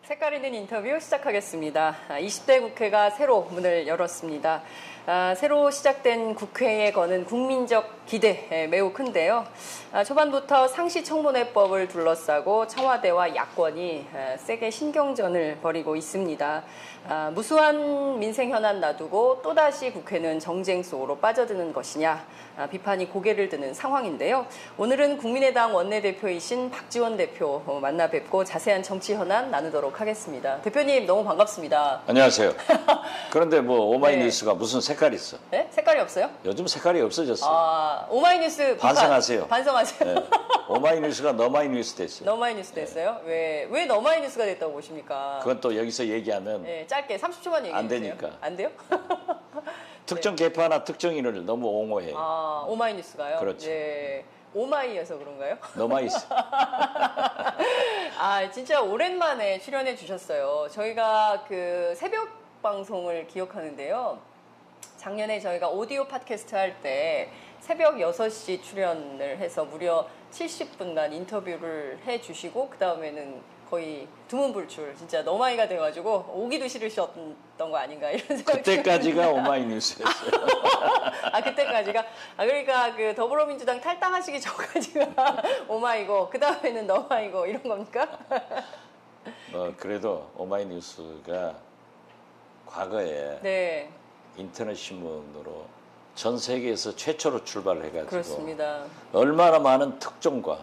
색깔 있는 인터뷰 시작하겠습니다. 20대 국회가 새로 문을 열었습니다. 새로 시작된 국회에 거는 국민적 기대 매우 큰데요. 초반부터 상시청문회법을 둘러싸고 청와대와 야권이 세게 신경전을 벌이고 있습니다. 무수한 민생 현안 놔두고 또다시 국회는 정쟁 속으로 빠져드는 것이냐 비판이 고개를 드는 상황인데요. 오늘은 국민의당 원내대표이신 박지원 대표 만나 뵙고 자세한 정치 현안 나누도록 하겠습니다. 대표님 너무 반갑습니다. 안녕하세요. 그런데 뭐 오마이뉴스가 무슨 색깔이 있어? 네? 색깔이 없어요? 요즘 색깔이 없어졌어요. 오마이뉴스 비판. 반성하세요. 반성하세요. 네. 오마이뉴스가 너마이뉴스 됐어요. 너마이뉴스 됐어요? 왜 너마이뉴스가 됐다고 보십니까? 그건 또 여기서 얘기하면 네, 짧게 30초만 얘기해 안 주세요. 되니까. 안 돼요? 특정 개파나 특정인을 너무 옹호해요. 오마이뉴스가요? 그렇죠. 네. 오마이여서 그런가요? 너마이스. 진짜 오랜만에 출연해 주셨어요. 저희가 그 새벽 방송을 기억하는데요. 작년에 저희가 오디오 팟캐스트 할 때 새벽 6시 출연을 해서 무려 70분간 인터뷰를 해 주시고 그 다음에는 거의 두문불출 진짜 너마이가 돼가지고 오기도 싫으셨던 거 아닌가 이런 생각이 그때까지가 오마이뉴스였어요. 그때까지가 그러니까 그 더불어민주당 탈당하시기 전까지가 오마이고 그 다음에는 너마이고 이런 겁니까? 그래도 오마이뉴스가 과거에 네. 인터넷 신문으로 전 세계에서 최초로 출발을 해가지고 그렇습니다. 얼마나 많은 특종과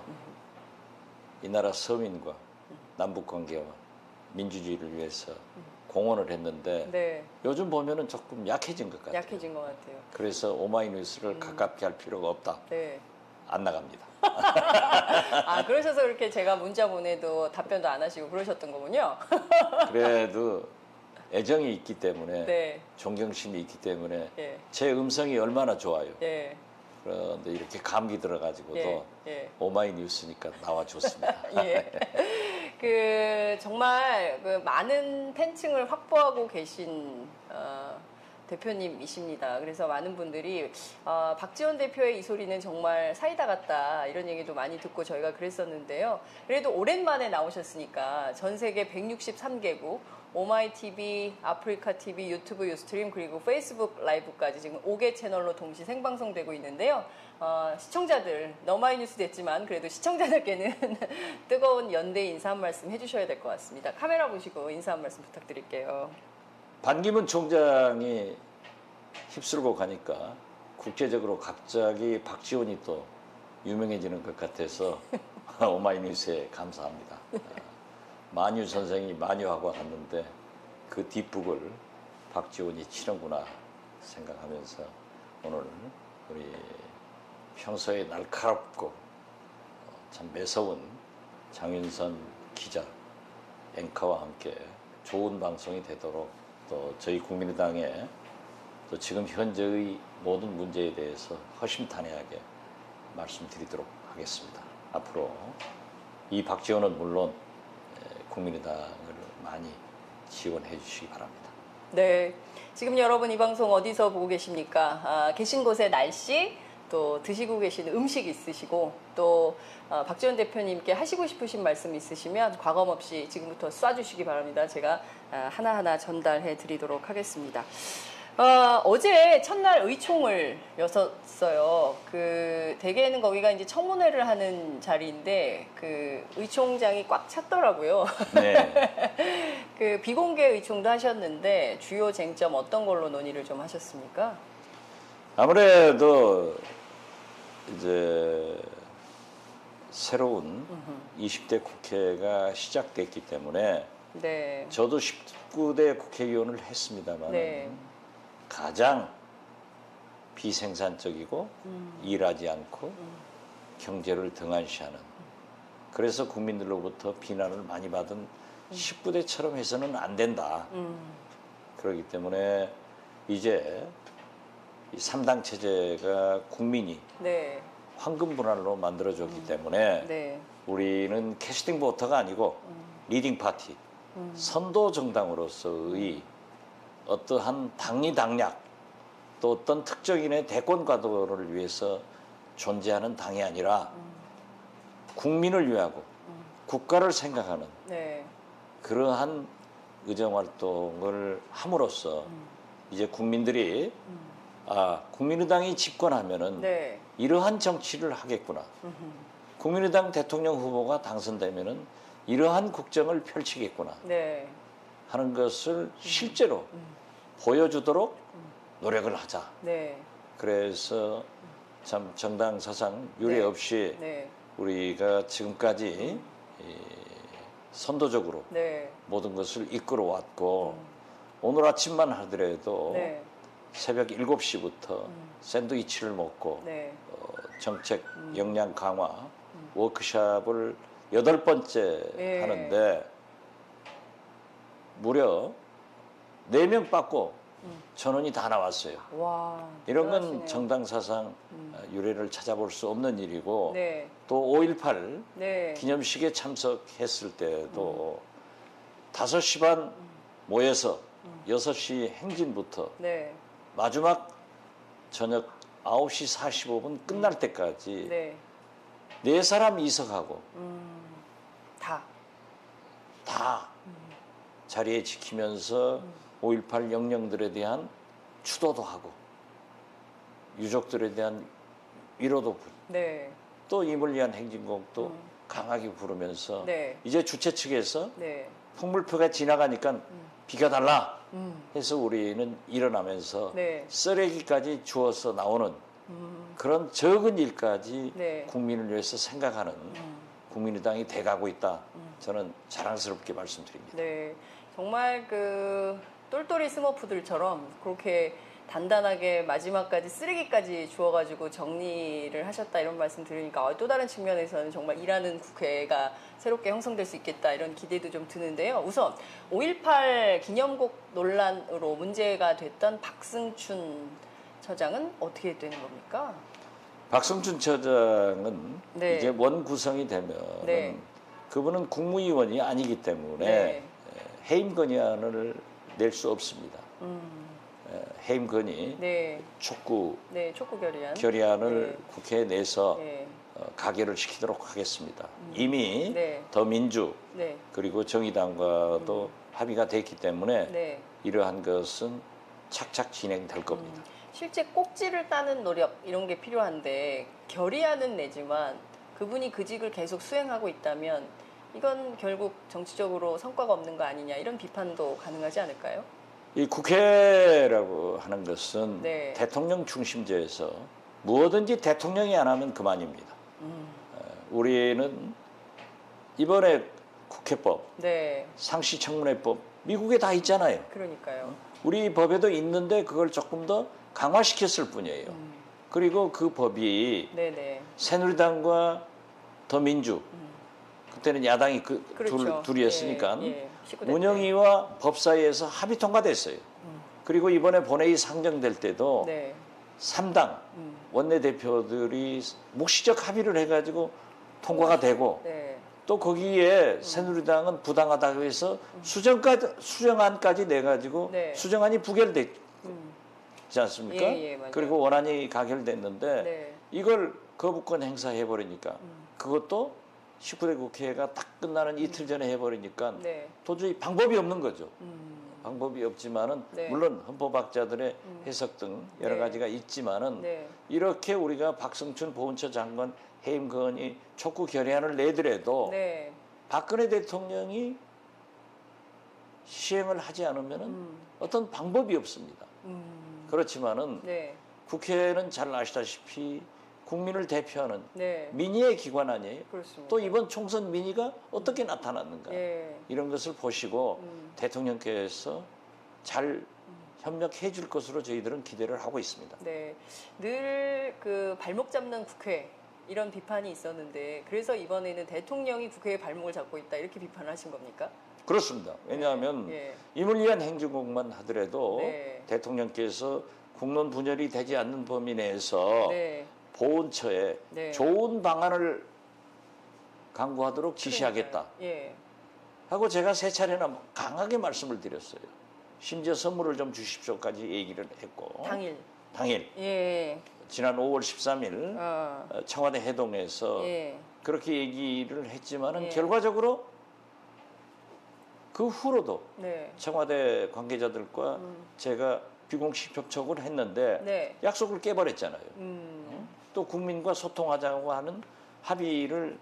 이 나라 서민과 남북관계와 민주주의를 위해서 공헌을 했는데 네. 요즘 보면은 조금 약해진 것 같아요. 약해진 것 같아요. 그래서 오마이뉴스를 가깝게 할 필요가 없다. 네. 안 나갑니다. 그러셔서 그렇게 제가 문자 보내도 답변도 안 하시고 그러셨던 거군요. 그래도 애정이 있기 때문에 네. 존경심이 있기 때문에 예. 제 음성이 얼마나 좋아요. 예. 그런데 이렇게 감기 들어가지고도 예. 오마이뉴스니까 나와줬습니다. 예. 정말 많은 팬층을 확보하고 계신 대표님이십니다. 그래서 많은 분들이 박지원 대표의 이 소리는 정말 사이다 같다 이런 얘기도 많이 듣고 저희가 그랬었는데요. 그래도 오랜만에 나오셨으니까 전 세계 163개국 오마이TV, 아프리카TV, 유튜브 유스트림 그리고 페이스북 라이브까지 지금 5개 채널로 동시 생방송되고 있는데요. 시청자들 너마이뉴스 됐지만 그래도 시청자들께는 뜨거운 연대 인사 한 말씀 해주셔야 될 것 같습니다. 카메라 보시고 인사 한 말씀 부탁드릴게요. 반기문 총장이 휩쓸고 가니까 국제적으로 갑자기 박지원이 또 유명해지는 것 같아서 오마이뉴스에 감사합니다. 만유 선생이 만유하고 갔는데 그 뒷북을 박지원이 치는구나 생각하면서 오늘 우리 평소에 날카롭고 참 매서운 장윤선 기자 앵커와 함께 좋은 방송이 되도록 또 저희 국민의당에 또 지금 현재의 모든 문제에 대해서 허심탄회하게 말씀드리도록 하겠습니다. 앞으로 이 박지원은 물론 국민의당을 많이 지원해 주시기 바랍니다. 네, 지금 여러분 이 방송 어디서 보고 계십니까? 계신 곳의 날씨, 또 드시고 계신 음식 있으시고 또 박지원 대표님께 하시고 싶으신 말씀 있으시면 과감 없이 지금부터 쏴주시기 바랍니다. 제가 하나하나 전달해 드리도록 하겠습니다. 어제 첫날 의총을 여섰어요. 대개는 거기가 이제 청문회를 하는 자리인데 의총장이 꽉 찼더라고요. 네. 비공개 의총도 하셨는데 주요 쟁점 어떤 걸로 논의를 좀 하셨습니까? 아무래도 이제 새로운 20대 국회가 시작됐기 때문에 네. 저도 19대 국회의원을 했습니다만 네. 가장 비생산적이고 일하지 않고 경제를 등한시하는 그래서 국민들로부터 비난을 많이 받은 19대처럼 해서는 안 된다. 그렇기 때문에 이제 이 3당 체제가 국민이 네. 황금 분할로 만들어졌기 때문에 네. 우리는 캐스팅 보터가 아니고 리딩 파티, 선도 정당으로서의 어떠한 당리당략 또 어떤 특정인의 대권 과도를 위해서 존재하는 당이 아니라 국민을 위하고 국가를 생각하는 네. 그러한 의정 활동을 함으로써 이제 국민들이 국민의당이 집권하면은 네. 이러한 정치를 하겠구나. 국민의당 대통령 후보가 당선되면은 이러한 국정을 펼치겠구나 네. 하는 것을 실제로 보여주도록 노력을 하자. 네. 그래서 참 정당 사상 유례 네. 없이 네. 우리가 지금까지 선도적으로 네. 모든 것을 이끌어 왔고 오늘 아침만 하더라도 네. 새벽 7시부터 샌드위치를 먹고 네. 정책 역량 강화 워크숍을 8번째 예. 하는데 무려 4명 받고 전원이 다 나왔어요. 와. 이런 건 대단하시네요. 정당 사상 유래를 찾아볼 수 없는 일이고 네. 또 5.18 네. 기념식에 참석했을 때도 5시 반 모여서 6시 행진부터 네. 마지막 저녁 9시 45분 끝날 때까지 네. 4사람 이석하고 다. 다 자리에 지키면서 5.18 영령들에 대한 추도도 하고 유족들에 대한 위로도 부르고 네. 또 임을 위한 행진곡도 강하게 부르면서 네. 이제 주최 측에서 네. 풍물표가 지나가니까 비켜달라 해서 우리는 일어나면서 네. 쓰레기까지 주워서 나오는 그런 적은 일까지 네. 국민을 위해서 생각하는 국민의당이 돼가고 있다. 저는 자랑스럽게 말씀드립니다. 네. 정말 그 똘똘이 스머프들처럼 그렇게 단단하게 마지막까지 쓰레기까지 주워가지고 정리를 하셨다 이런 말씀 들으니까 또 다른 측면에서는 정말 일하는 국회가 새롭게 형성될 수 있겠다 이런 기대도 좀 드는데요. 우선 5.18 기념곡 논란으로 문제가 됐던 박승춘 처장은 어떻게 되는 겁니까? 박성춘 처장은 네. 이제 원 구성이 되면 네. 그분은 국무위원이 아니기 때문에 네. 해임 건의안을 낼 수 없습니다. 해임 건의 네. 촉구 네. 촉구 결의안. 결의안을 네. 국회에 내서 네. 가결을 시키도록 하겠습니다. 이미 네. 더민주 네. 그리고 정의당과도 합의가 됐기 때문에 네. 이러한 것은 착착 진행될 겁니다. 실제 꼭지를 따는 노력 이런 게 필요한데 결의안은 내지만 그분이 그 직을 계속 수행하고 있다면 이건 결국 정치적으로 성과가 없는 거 아니냐 이런 비판도 가능하지 않을까요? 이 국회라고 하는 것은 네. 대통령 중심제에서 무엇든지 대통령이 안 하면 그만입니다. 우리는 이번에 국회법, 네. 상시청문회법 미국에 다 있잖아요. 그러니까요. 우리 법에도 있는데 그걸 조금 더 강화시켰을 뿐이에요. 그리고 그 법이 네네. 새누리당과 더민주 그때는 야당이 그렇죠. 둘이었으니까 예, 예. 19대 때. 문영위와 법사위에서 합의 통과됐어요. 그리고 이번에 본회의 상정될 때도 네. 3당 원내대표들이 묵시적 합의를 해가지고 통과가 되고 네. 또 거기에 새누리당은 부당하다고 해서 수정안까지 내가지고 네. 수정안이 부결됐지 않습니까? 예, 예, 맞아요. 그리고 원안이 가결됐는데 네. 이걸 거부권 행사해버리니까 그것도 19대 국회가 딱 끝나는 이틀 전에 해버리니까 네. 도저히 방법이 없는 거죠. 방법이 없지만은 네. 물론 헌법학자들의 해석 등 여러 네. 가지가 있지만은 네. 이렇게 우리가 박성춘 보훈처 장관 해임 건의 촉구 결의안을 내더라도 네. 박근혜 대통령이 시행을 하지 않으면은 어떤 방법이 없습니다. 그렇지만은 네. 국회는 잘 아시다시피 국민을 대표하는 네. 민의의 기관 아니에요. 그렇습니다. 또 이번 총선 민의가 어떻게 나타났는가 예. 이런 것을 보시고 대통령께서 잘 협력해 줄 것으로 저희들은 기대를 하고 있습니다. 네. 늘 그 발목 잡는 국회 이런 비판이 있었는데 그래서 이번에는 대통령이 국회의 발목을 잡고 있다 이렇게 비판을 하신 겁니까? 그렇습니다. 왜냐하면 예. 임을 위한 행정곡만 하더라도 네. 대통령께서 국론 분열이 되지 않는 범위 내에서 네. 보훈처에 네. 좋은 방안을 강구하도록 지시하겠다 예. 하고 제가 세 차례나 강하게 말씀을 드렸어요. 심지어 선물을 좀 주십시오까지 얘기를 했고 당일 예. 지난 5월 13일 청와대 해동에서 예. 그렇게 얘기를 했지만은 예. 결과적으로 그 후로도 네. 청와대 관계자들과 제가 비공식 접촉을 했는데 네. 약속을 깨버렸잖아요. 또 국민과 소통하자고 하는 합의를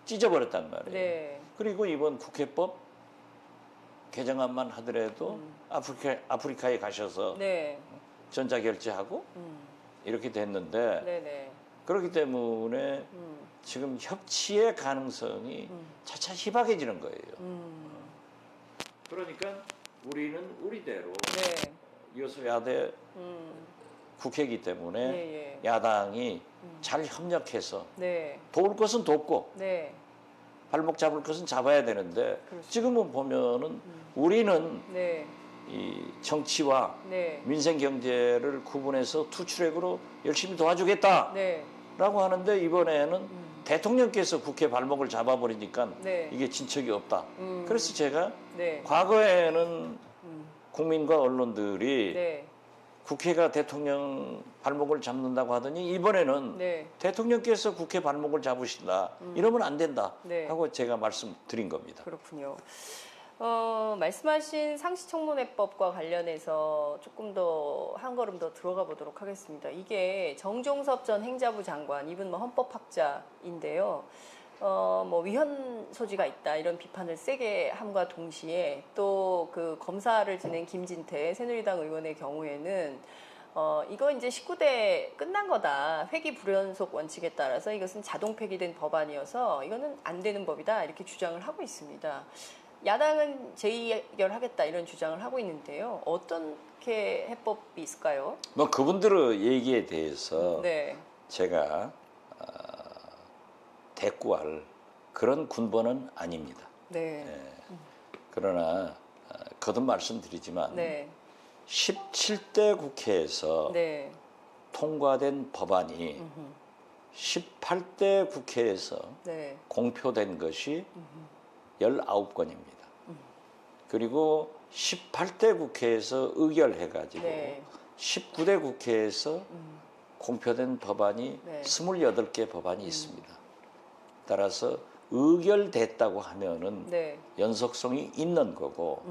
찢어버렸단 말이에요. 네. 그리고 이번 국회법 개정안만 하더라도 아프리카에 가셔서 네. 전자결제하고 이렇게 됐는데 네네. 그렇기 때문에 지금 협치의 가능성이 차차 희박해지는 거예요. 그러니까 우리는 우리대로 네. 여소야대 국회이기 때문에 예, 예. 야당이 잘 협력해서 네. 도울 것은 돕고 네. 발목 잡을 것은 잡아야 되는데 그렇죠. 지금은 보면은 우리는 네. 이 정치와 네. 민생 경제를 구분해서 투트랙으로 열심히 도와주겠다라고 네. 하는데 이번에는 대통령께서 국회 발목을 잡아버리니까 네. 이게 진척이 없다. 그래서 제가 네. 과거에는 국민과 언론들이 네. 국회가 대통령 발목을 잡는다고 하더니 이번에는 네. 대통령께서 국회 발목을 잡으신다. 이러면 안 된다 네. 하고 제가 말씀드린 겁니다. 그렇군요. 말씀하신 상시청문회법과 관련해서 조금 더 한 걸음 더 들어가 보도록 하겠습니다. 이게 정종섭 전 행자부 장관, 이분 뭐 헌법학자인데요. 뭐 위헌 소지가 있다 이런 비판을 세게 함과 동시에 또 그 검사를 지낸 김진태 새누리당 의원의 경우에는 이거 이제 19대 끝난 거다. 회기 불연속 원칙에 따라서 이것은 자동 폐기된 법안이어서 이거는 안 되는 법이다. 이렇게 주장을 하고 있습니다. 야당은 재의결하겠다 이런 주장을 하고 있는데요. 어떻게 해법이 있을까요? 뭐 그분들의 얘기에 대해서 네. 제가 대꾸할 그런 군번은 아닙니다. 네. 그러나 거듭 말씀드리지만 네. 17대 국회에서 네. 통과된 법안이 18대 국회에서 네. 공표된 것이 19건입니다. 그리고 18대 국회에서 의결해가지고 네. 19대 국회에서 공표된 법안이 네. 28개 법안이 있습니다. 따라서 의결됐다고 하면은 네. 연속성이 있는 거고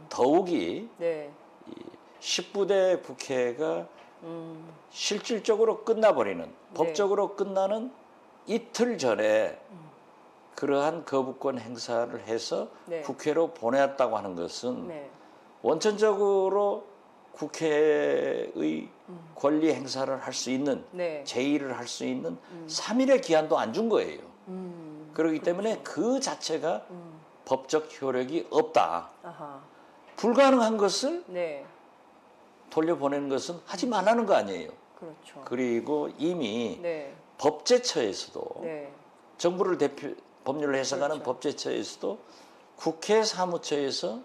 더욱이 네. 19대 국회가 실질적으로 끝나버리는 법적으로 끝나는 이틀 전에 그러한 거부권 행사를 해서 네. 국회로 보냈다고 하는 것은 네. 원천적으로 국회의 권리 행사를 할 수 있는 네. 제의를 할 수 있는 3일의 기한도 안 준 거예요. 그렇기 때문에 그 자체가 법적 효력이 없다. 아하. 불가능한 것을 네. 돌려보내는 것은 하지 말라는 거 아니에요. 그렇죠. 그리고 이미 네. 법제처에서도 네. 정부를 법률을 해석하는 그렇죠. 법제처에서도 국회 사무처에서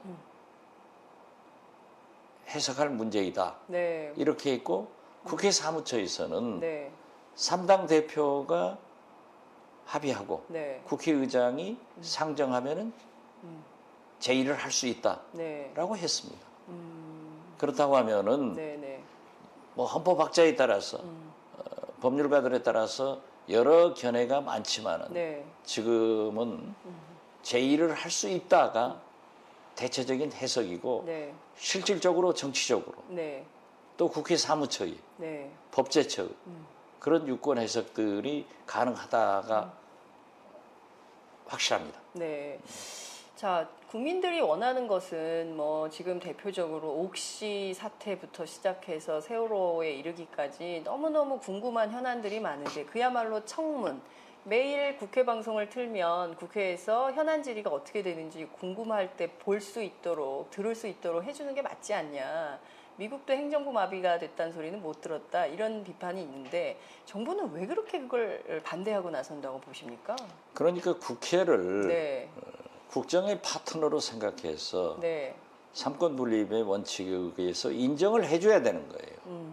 해석할 문제이다. 네. 이렇게 있고 국회 사무처에서는 네. 3당 대표가 합의하고 네. 국회의장이 상정하면은 제의를 할 수 있다라고 네. 했습니다. 그렇다고 하면은 네. 네. 뭐 헌법학자에 따라서 법률가들에 따라서 여러 견해가 많지만은 네. 지금은 제의를 할 수 있다가 대체적인 해석이고 네. 실질적으로 정치적으로 네. 또 국회 사무처의 네. 법제처 그런 유권 해석들이 가능하다가 확실합니다. 네. 자, 국민들이 원하는 것은 뭐 지금 대표적으로 옥시 사태부터 시작해서 세월호에 이르기까지 너무너무 궁금한 현안들이 많은데 그야말로 청문. 매일 국회 방송을 틀면 국회에서 현안 질의가 어떻게 되는지 궁금할 때 볼 수 있도록 들을 수 있도록 해주는 게 맞지 않냐. 미국도 행정부 마비가 됐다는 소리는 못 들었다. 이런 비판이 있는데 정부는 왜 그렇게 그걸 반대하고 나선다고 보십니까? 그러니까 국회를 네. 국정의 파트너로 생각해서 네. 삼권 분립의 원칙에 의해서 인정을 해줘야 되는 거예요.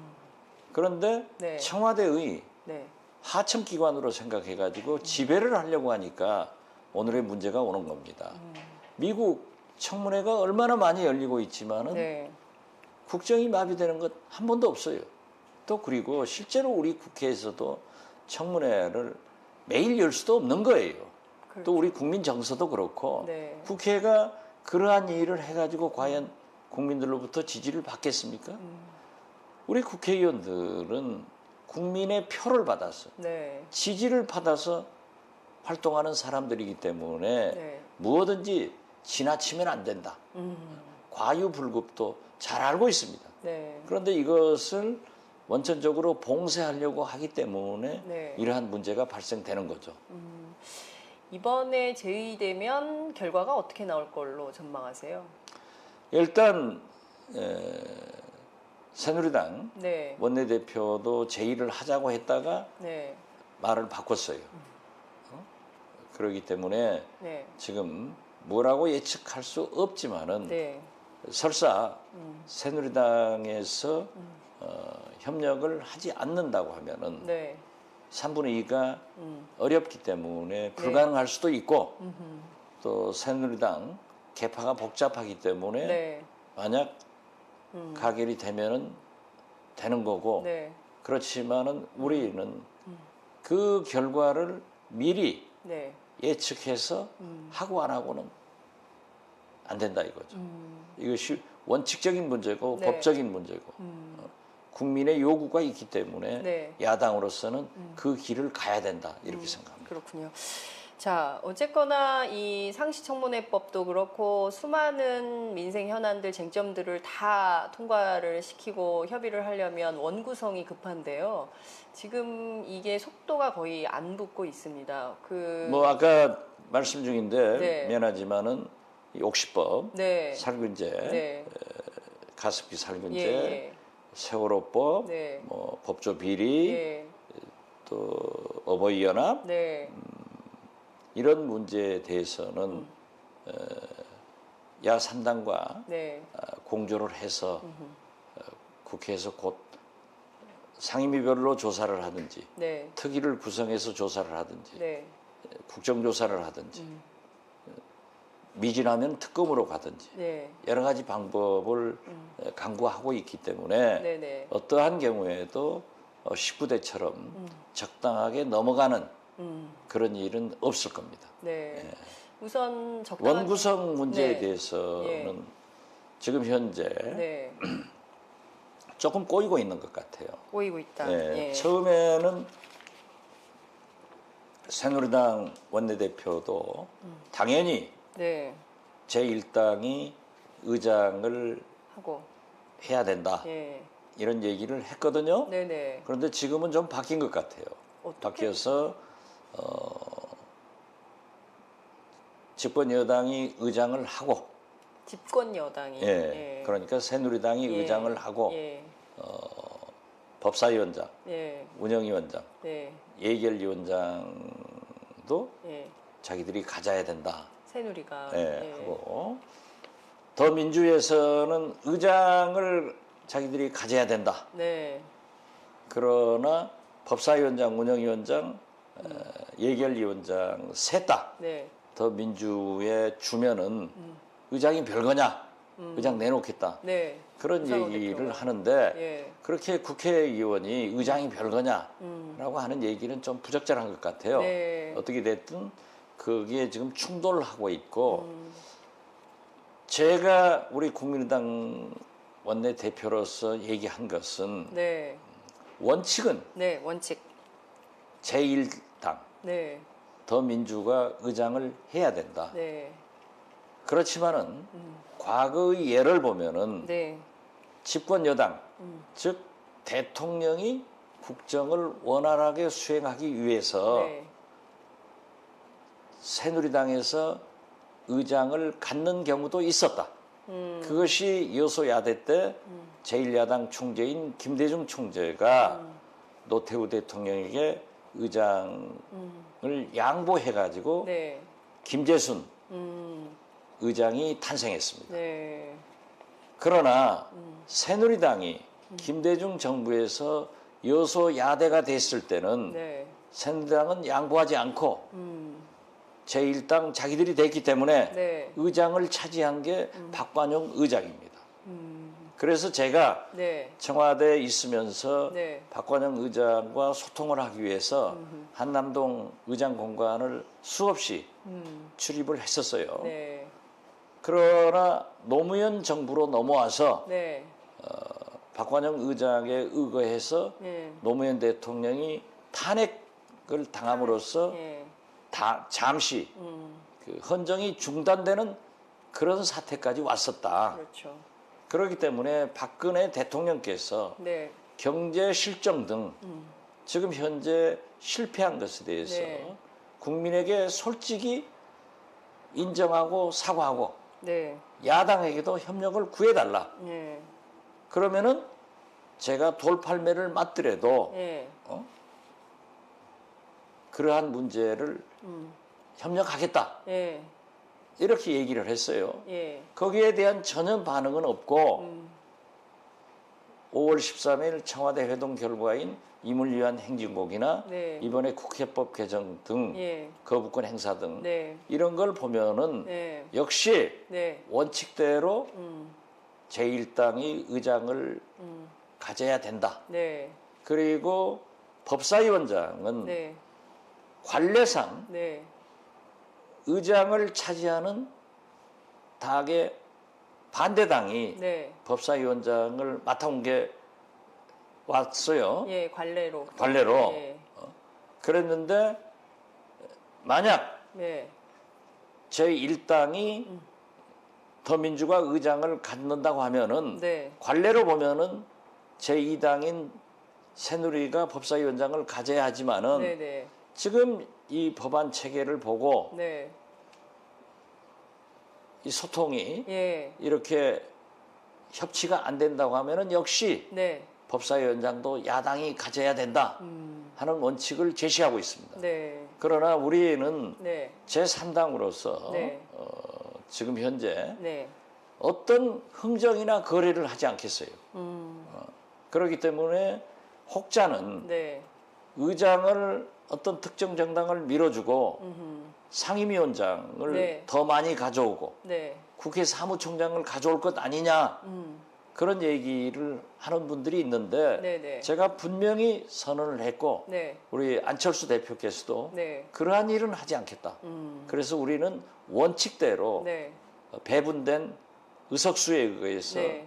그런데 네. 청와대의 네. 하청 기관으로 생각해가지고 지배를 하려고 하니까 오늘의 문제가 오는 겁니다. 미국 청문회가 얼마나 많이 열리고 있지만은 네. 국정이 마비되는 것 한 번도 없어요. 또 그리고 실제로 우리 국회에서도 청문회를 매일 열 수도 없는 거예요. 그렇죠. 또 우리 국민 정서도 그렇고 네. 국회가 그러한 일을 해가지고 과연 국민들로부터 지지를 받겠습니까? 우리 국회의원들은 국민의 표를 받아서 네. 지지를 받아서 활동하는 사람들이기 때문에 네. 무엇든지 지나치면 안 된다. 과유불급도 잘 알고 있습니다. 네. 그런데 이것을 원천적으로 봉쇄하려고 하기 때문에 네. 이러한 문제가 발생되는 거죠. 이번에 제의되면 결과가 어떻게 나올 걸로 전망하세요? 일단 새누리당 네. 원내대표도 제의를 하자고 했다가 네. 말을 바꿨어요. 그렇기 때문에 네. 지금 뭐라고 예측할 수 없지만은 네. 설사 새누리당에서 협력을 하지 않는다고 하면은 네. 3분의 2가 어렵기 때문에 불가능할 수도 있고 또 새누리당 개파가 복잡하기 때문에 네. 만약 가결이 되면은 되는 거고 네. 그렇지만은 우리는 그 결과를 미리 네. 예측해서 하고 안 하고는 안 된다 이거죠. 이것이 원칙적인 문제고 네. 법적인 문제고 국민의 요구가 있기 때문에 네. 야당으로서는 그 길을 가야 된다 이렇게 생각합니다. 그렇군요. 자, 어쨌거나 이 상시청문회법도 그렇고 수많은 민생 현안들, 쟁점들을 다 통과를 시키고 협의를 하려면 원구성이 급한데요. 지금 이게 속도가 거의 안 붙고 있습니다. 뭐 아까 말씀 중인데 네. 미안하지만은 이 옥시법, 네. 살균제, 네. 가습기 살균제, 예, 세월호법, 네. 뭐 법조 비리, 예. 또 어버이 연합 네. 이런 문제에 대해서는 야 3당과 네. 공조를 해서 국회에서 곧 상임위별로 조사를 하든지 네. 특위를 구성해서 조사를 하든지 네. 국정조사를 하든지 미진하면 특검으로 가든지 네. 여러 가지 방법을 강구하고 있기 때문에 네. 네. 어떠한 경우에도 19대처럼 적당하게 넘어가는 그런 일은 없을 겁니다. 네. 우선 적당한 원구성 문제에 네. 대해서는 예. 지금 현재 네. 조금 꼬이고 있는 것 같아요. 꼬이고 있다. 예, 예. 처음에는 새누리당 원내대표도 당연히 네. 제1당이 의장을 하고. 해야 된다 예. 이런 얘기를 했거든요. 네네. 그런데 지금은 좀 바뀐 것 같아요. 어떻게? 바뀌어서 집권 여당이 의장을 하고 집권 여당이. 예, 그러니까 새누리당이 예. 의장을 하고 예. 법사위원장, 예. 운영위원장, 네. 예결위원장도 예. 자기들이 가져야 된다. 새누리가. 예, 예. 하고 더 민주에서는 의장을 자기들이 가져야 된다. 네. 그러나 법사위원장, 운영위원장, 예결위원장 셋 다 네. 더 민주에 주면은 의장이 별거냐? 의장 내놓겠다. 네. 그런 우상호 얘기를 대표가. 하는데 예. 그렇게 국회의원이 의장이 별거냐라고 하는 얘기는 좀 부적절한 것 같아요. 네. 어떻게 됐든 그게 지금 충돌을 하고 있고 제가 우리 국민의당 원내대표로서 얘기한 것은 네. 원칙은 네. 원칙. 제1당 네. 더 민주가 의장을 해야 된다. 네. 그렇지만은 과거의 예를 보면은 네. 집권 여당 즉 대통령이 국정을 원활하게 수행하기 위해서 네. 새누리당에서 의장을 갖는 경우도 있었다. 그것이 여소야대 때 제1야당 총재인 김대중 총재가 노태우 대통령에게 의장을 양보해가지고 네. 김재순 의장이 탄생했습니다. 네. 그러나 새누리당이 김대중 정부에서 여소야대가 됐을 때는 네. 새누리당은 양보하지 않고 제1당 자기들이 됐기 때문에 네. 의장을 차지한 게 박관용 의장입니다. 그래서 제가 네. 청와대에 있으면서 네. 박관용 의장과 소통을 하기 위해서 한남동 의장 공간을 수없이 출입을 했었어요. 네. 그러나 노무현 정부로 넘어와서 네. 박관영 의장에 의거해서 예. 노무현 대통령이 탄핵을 당함으로써 예. 잠시 그 헌정이 중단되는 그런 사태까지 왔었다. 그렇죠. 그렇기 때문에 박근혜 대통령께서 네. 경제 실정 등 지금 현재 실패한 것에 대해서 네. 국민에게 솔직히 인정하고 사과하고 네. 야당에게도 협력을 구해달라. 예. 그러면은 제가 돌팔매를 맞더라도 예. 그러한 문제를 협력하겠다. 예. 이렇게 얘기를 했어요. 예. 거기에 대한 전혀 반응은 없고 5월 13일 청와대 회동 결과인 임을 위한 행진곡이나 네. 이번에 국회법 개정 등 예. 거부권 행사 등 네. 이런 걸 보면은 네. 역시 네. 원칙대로 제1당이 의장을 가져야 된다. 네. 그리고 법사위원장은 네. 관례상 네. 의장을 차지하는 당의 반대당이 네. 법사위원장을 맡아온 게 왔어요. 예, 관례로. 관례로. 예. 그랬는데 만약 네. 제1당이 더민주가 의장을 갖는다고 하면은 네. 관례로 보면은 제2당인 새누리가 법사위원장을 가져야 하지만은 네, 네. 지금 이 법안 체계를 보고 네. 이 소통이 예. 이렇게 협치가 안 된다고 하면은 역시 네. 법사위원장도 야당이 가져야 된다 하는 원칙을 제시하고 있습니다. 네. 그러나 우리는 네. 제3당으로서 네. 지금 현재 네. 어떤 흥정이나 거래를 하지 않겠어요. 그렇기 때문에 혹자는 네. 의장을 어떤 특정 정당을 밀어주고 상임위원장을 네. 더 많이 가져오고 네. 국회 사무총장을 가져올 것 아니냐 그런 얘기를 하는 분들이 있는데 네, 네. 제가 분명히 선언을 했고 네. 우리 안철수 대표께서도 네. 그러한 일은 하지 않겠다. 그래서 우리는 원칙대로 네. 배분된 의석수에 의해서 네.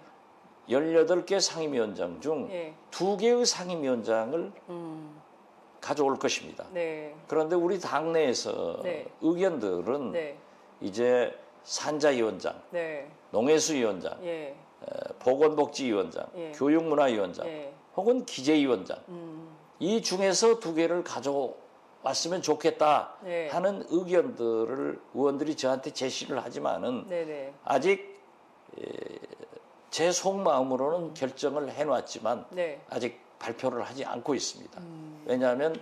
18개 상임위원장 중 예. 2개의 상임위원장을 가져올 것입니다. 네. 그런데 우리 당내에서 네. 의견들은 네. 이제 산자위원장, 네. 농해수위원장, 예. 보건복지위원장, 예. 교육문화위원장 예. 혹은 기재위원장 이 중에서 2개를 가져왔으면 좋겠다 네. 하는 의견들을 의원들이 저한테 제시를 하지만은 네, 네. 아직 제 속마음으로는 결정을 해놨지만 네. 아직 발표를 하지 않고 있습니다. 왜냐하면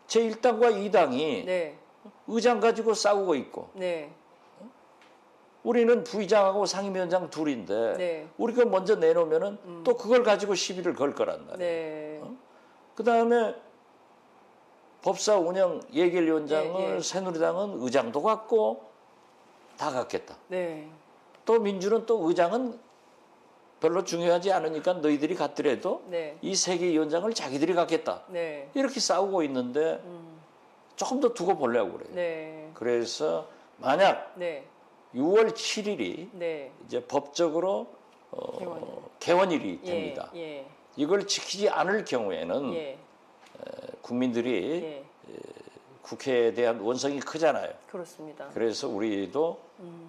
제1당과 2당이 네. 의장 가지고 싸우고 있고 네. 우리는 부의장하고 상임위원장 둘인데 네. 우리가 먼저 내놓으면은 또 그걸 가지고 시비를 걸 거란 말이에요. 네. 그 다음에 법사 운영 예결위원장을 예, 예. 새누리당은 의장도 갖고 다 갖겠다. 네. 또 민주는 또 의장은 별로 중요하지 않으니까 너희들이 갖더라도 네. 이 세 개 위원장을 자기들이 갖겠다. 네. 이렇게 싸우고 있는데 조금 더 두고 보려고 그래요. 네. 그래서 만약 네. 6월 7일이 네. 이제 법적으로 개원일. 개원일이 예. 됩니다. 예. 이걸 지키지 않을 경우에는 예. 국민들이 예. 국회에 대한 원성이 크잖아요. 그렇습니다. 그래서 우리도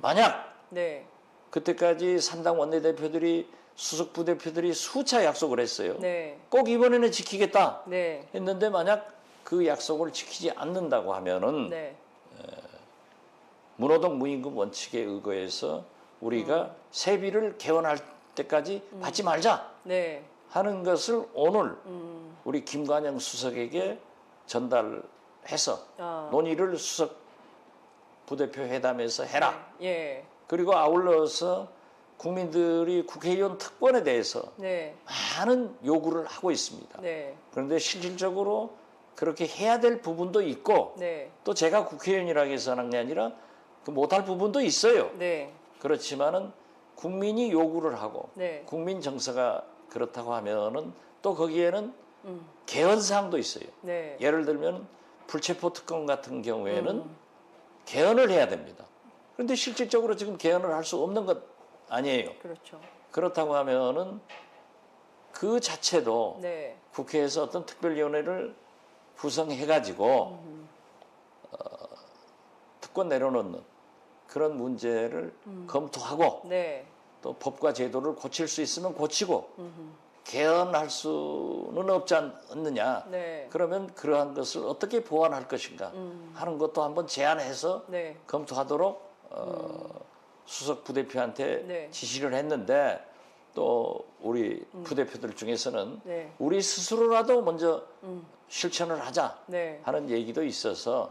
만약 네. 그때까지 3당 원내대표들이 수석 부대표들이 수차 약속을 했어요. 네. 꼭 이번에는 지키겠다 네. 했는데 만약 그 약속을 지키지 않는다고 하면은 네. 문호동 무임금 원칙에 의거해서 우리가 세비를 개원할 때까지 받지 말자 네. 하는 것을 오늘 우리 김관영 수석에게 전달해서 아. 논의를 수석 부대표 회담에서 해라. 예. 그리고 아울러서 국민들이 국회의원 특권에 대해서 네. 많은 요구를 하고 있습니다. 네. 그런데 실질적으로 그렇게 해야 될 부분도 있고 네. 또 제가 국회의원이라고 해서 하는 게 아니라 그 못할 부분도 있어요. 네. 그렇지만은 국민이 요구를 하고 네. 국민 정서가 그렇다고 하면은 또 거기에는 개헌사항도 있어요. 네. 예를 들면 불체포 특권 같은 경우에는 개헌을 해야 됩니다. 그런데 실질적으로 지금 개헌을 할 수 없는 것 아니에요. 그렇죠. 그렇다고 하면은 그 자체도 네. 국회에서 어떤 특별위원회를 구성해가지고 특권 내려놓는 그런 문제를 검토하고 네. 또 법과 제도를 고칠 수 있으면 고치고 개헌할 수는 없지 않느냐. 네. 그러면 그러한 것을 어떻게 보완할 것인가 하는 것도 한번 제안해서 네. 검토하도록 수석 부대표한테 네. 지시를 했는데 또 우리 부대표들 중에서는 네. 우리 스스로라도 먼저 실천을 하자 네. 하는 얘기도 있어서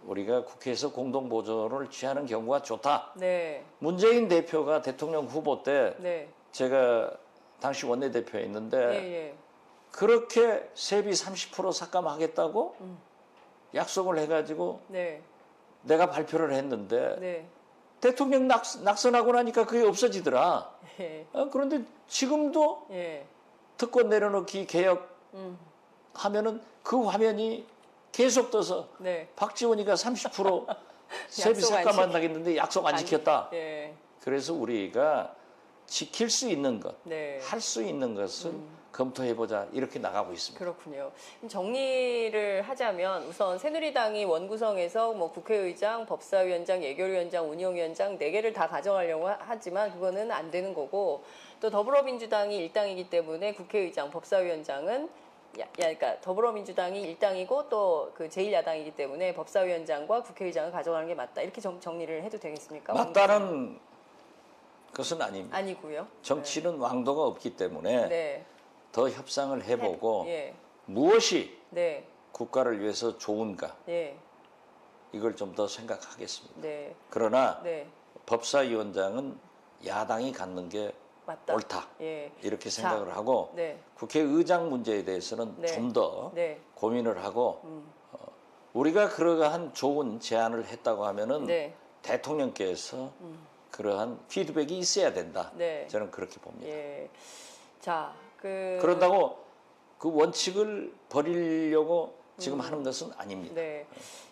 우리가 국회에서 공동 보조를 취하는 경우가 좋다. 네. 문재인 대표가 대통령 후보 때 네. 제가 당시 원내대표였는데 예, 예. 그렇게 세비 30% 삭감하겠다고 약속을 해가지고 네. 내가 발표를 했는데 네. 대통령 낙선하고 나니까 그게 없어지더라. 예. 그런데 지금도 예. 특권 내려놓기 개혁 하면은 그 화면이 계속 떠서 네. 박지원이가 30% 세비 약속 안 삭감한다겠는데 약속 안 지켰다. 예. 그래서 우리가 지킬 수 있는 것, 네. 할 수 있는 것을 검토해보자 이렇게 나가고 있습니다. 그렇군요. 정리를 하자면 우선 새누리당이 원구성에서 뭐 국회의장, 법사위원장, 예결위원장, 운영위원장 4개를 다 가져가려고 하지만 그거는 안 되는 거고 또 더불어민주당이 일당이기 때문에 국회의장, 법사위원장은 그러니까 더불어민주당이 일당이고 또 그 제1야당이기 때문에 법사위원장과 국회의장을 가져가는 게 맞다. 이렇게 정리를 해도 되겠습니까? 맞다는 것은 아닙니다. 아니고요. 정치는 왕도가 없기 때문에 네. 더 협상을 해보고 예. 무엇이 네. 국가를 위해서 좋은가 예. 이걸 좀 더 생각하겠습니다. 네. 그러나 네. 법사위원장은 야당이 갖는 게 맞다. 옳다. 예. 이렇게 생각을 하고 네. 국회의장 문제에 대해서는 네. 좀 더 네. 고민을 하고 우리가 그러한 좋은 제안을 했다고 하면은 네. 대통령께서 그러한 피드백이 있어야 된다. 네. 저는 그렇게 봅니다. 예. 자, 그런다고 그 원칙을 버리려고 지금 하는 것은 아닙니다. 네.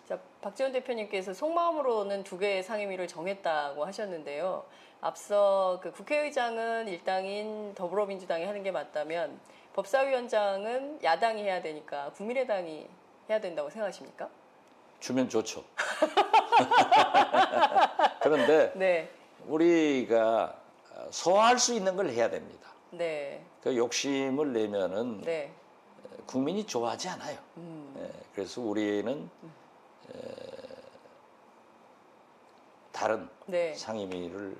자, 박지원 대표님께서 속마음으로는 2개의 상임위를 정했다고 하셨는데요. 앞서 그 국회의장은 일당인 더불어민주당이 하는 게 맞다면 법사위원장은 야당이 해야 되니까 국민의당이 해야 된다고 생각하십니까? 주면 좋죠. 그런데 네. 우리가 소화할 수 있는 걸 해야 됩니다. 네. 그 욕심을 내면은 네. 국민이 좋아하지 않아요. 그래서 우리는 다른 네. 상임위를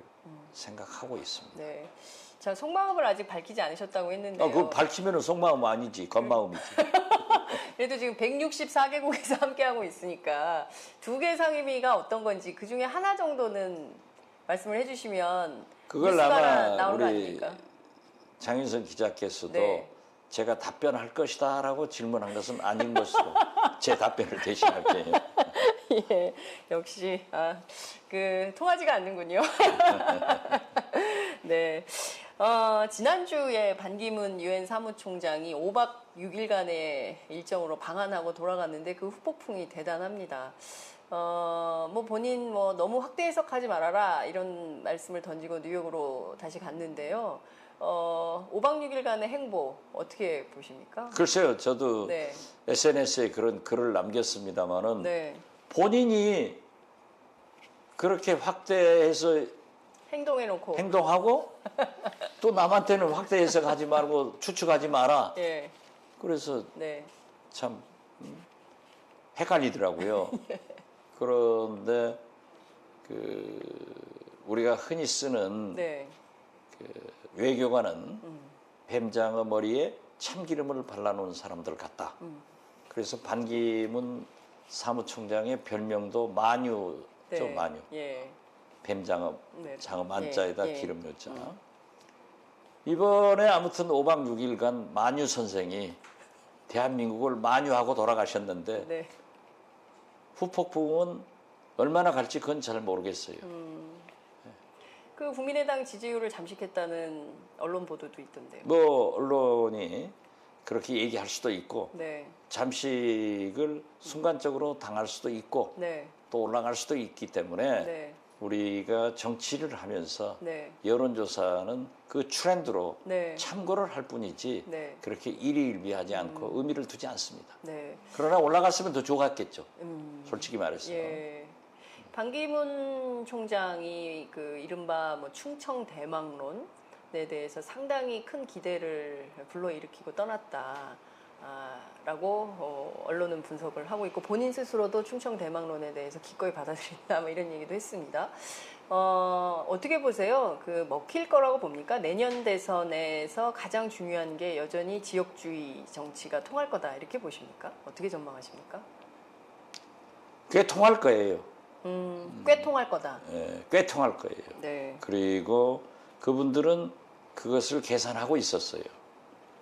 생각하고 있습니다. 네. 자, 속마음을 아직 밝히지 않으셨다고 했는데요. 그거 밝히면은 속마음 아니지, 겉마음이지. 그래도 지금 164개국에서 함께하고 있으니까 2개 상임위가 어떤 건지 그 중에 하나 정도는 말씀을 해주시면 그걸 뉴스가 아마 나오는 거 우리 아닙니까? 장윤선 기자께서도 네. 제가 답변할 것이다라고 질문한 것은 아닌 것으로 제 답변을 대신할게요. 예, 역시 그 통하지가 않는군요. 네. 지난주에 반기문 유엔 사무총장이 5박 6일간의 일정으로 방한하고 돌아갔는데 그 후폭풍이 대단합니다. 뭐 본인 뭐 너무 확대 해석하지 말아라 이런 말씀을 던지고 뉴욕으로 다시 갔는데요. 5박 6일간의 행보 어떻게 보십니까? 글쎄요, 저도 네. SNS에 그런 글을 남겼습니다만은 네. 본인이 그렇게 확대해서 행동해놓고. 행동하고 또 남한테는 확대 해석하지 말고 추측하지 마라. 예. 그래서 네. 참 헷갈리더라고요. 그런데 우리가 흔히 쓰는 네. 외교관은 뱀장어 머리에 참기름을 발라놓은 사람들 같다. 그래서 반기문 사무총장의 별명도 마뉴죠, 네. 마뉴. 예. 뱀장어, 네. 장어 만자에다 예. 기름 넣었잖아. 이번에 아무튼 5박 6일간 마뉴 선생이 대한민국을 마뉴하고 돌아가셨는데 네. 후폭풍은 얼마나 갈지 그건 잘 모르겠어요. 그 국민의당 지지율을 잠식했다는 언론 보도도 있던데요. 뭐 언론이 그렇게 얘기할 수도 있고 네. 잠식을 순간적으로 당할 수도 있고 네. 또 올라갈 수도 있기 때문에 네. 우리가 정치를 하면서 네. 여론조사는 그 트렌드로 네. 참고를 할 뿐이지 네. 그렇게 일희일비하지 않고 의미를 두지 않습니다. 네. 그러나 올라갔으면 더 좋았겠죠. 솔직히 말해서. 예. 반기문 총장이 그 이른바 뭐 충청 대망론에 대해서 상당히 큰 기대를 불러일으키고 떠났다. 라고 언론은 분석을 하고 있고 본인 스스로도 충청 대망론에 대해서 기꺼이 받아들인다 뭐 이런 얘기도 했습니다. 어떻게 보세요? 그 먹힐 거라고 봅니까? 내년 대선에서 가장 중요한 게 여전히 지역주의 정치가 통할 거다 이렇게 보십니까? 어떻게 전망하십니까? 그게 통할 거예요. 꽤 통할 거다. 예, 꽤 통할 거예요. 네. 그리고 그분들은 그것을 계산하고 있었어요.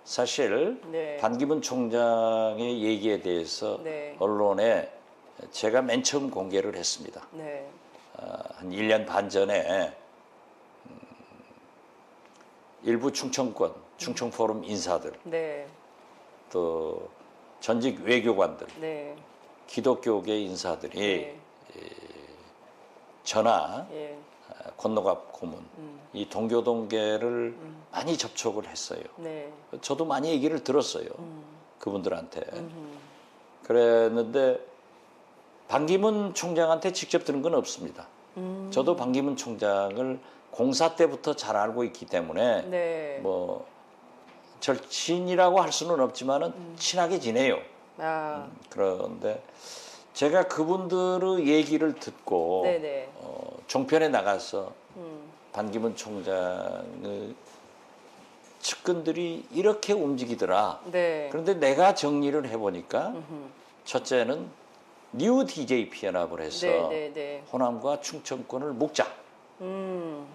사실 네. 반기문 총장의 얘기에 대해서 네. 언론에 제가 맨 처음 공개를 했습니다. 네. 한 1년 반 전에 일부 충청권, 충청포럼 인사들, 네. 또 전직 외교관들, 네. 기독교계 인사들이 네. 저나 예. 권노갑 고문, 이 동교동계를 많이 접촉을 했어요. 네. 저도 많이 얘기를 들었어요. 그분들한테. 그랬는데 반기문 총장한테 직접 들은 건 없습니다. 저도 반기문 총장을 공사 때부터 잘 알고 있기 때문에 네. 뭐 절친이라고 할 수는 없지만은 친하게 지내요. 그런데 제가 그분들의 얘기를 듣고 네네. 종편에 나가서 반기문 총장의 측근들이 이렇게 움직이더라. 네. 그런데 내가 정리를 해보니까 첫째는 뉴 DJP 연합을 해서 네, 네. 호남과 충청권을 묶자. 음.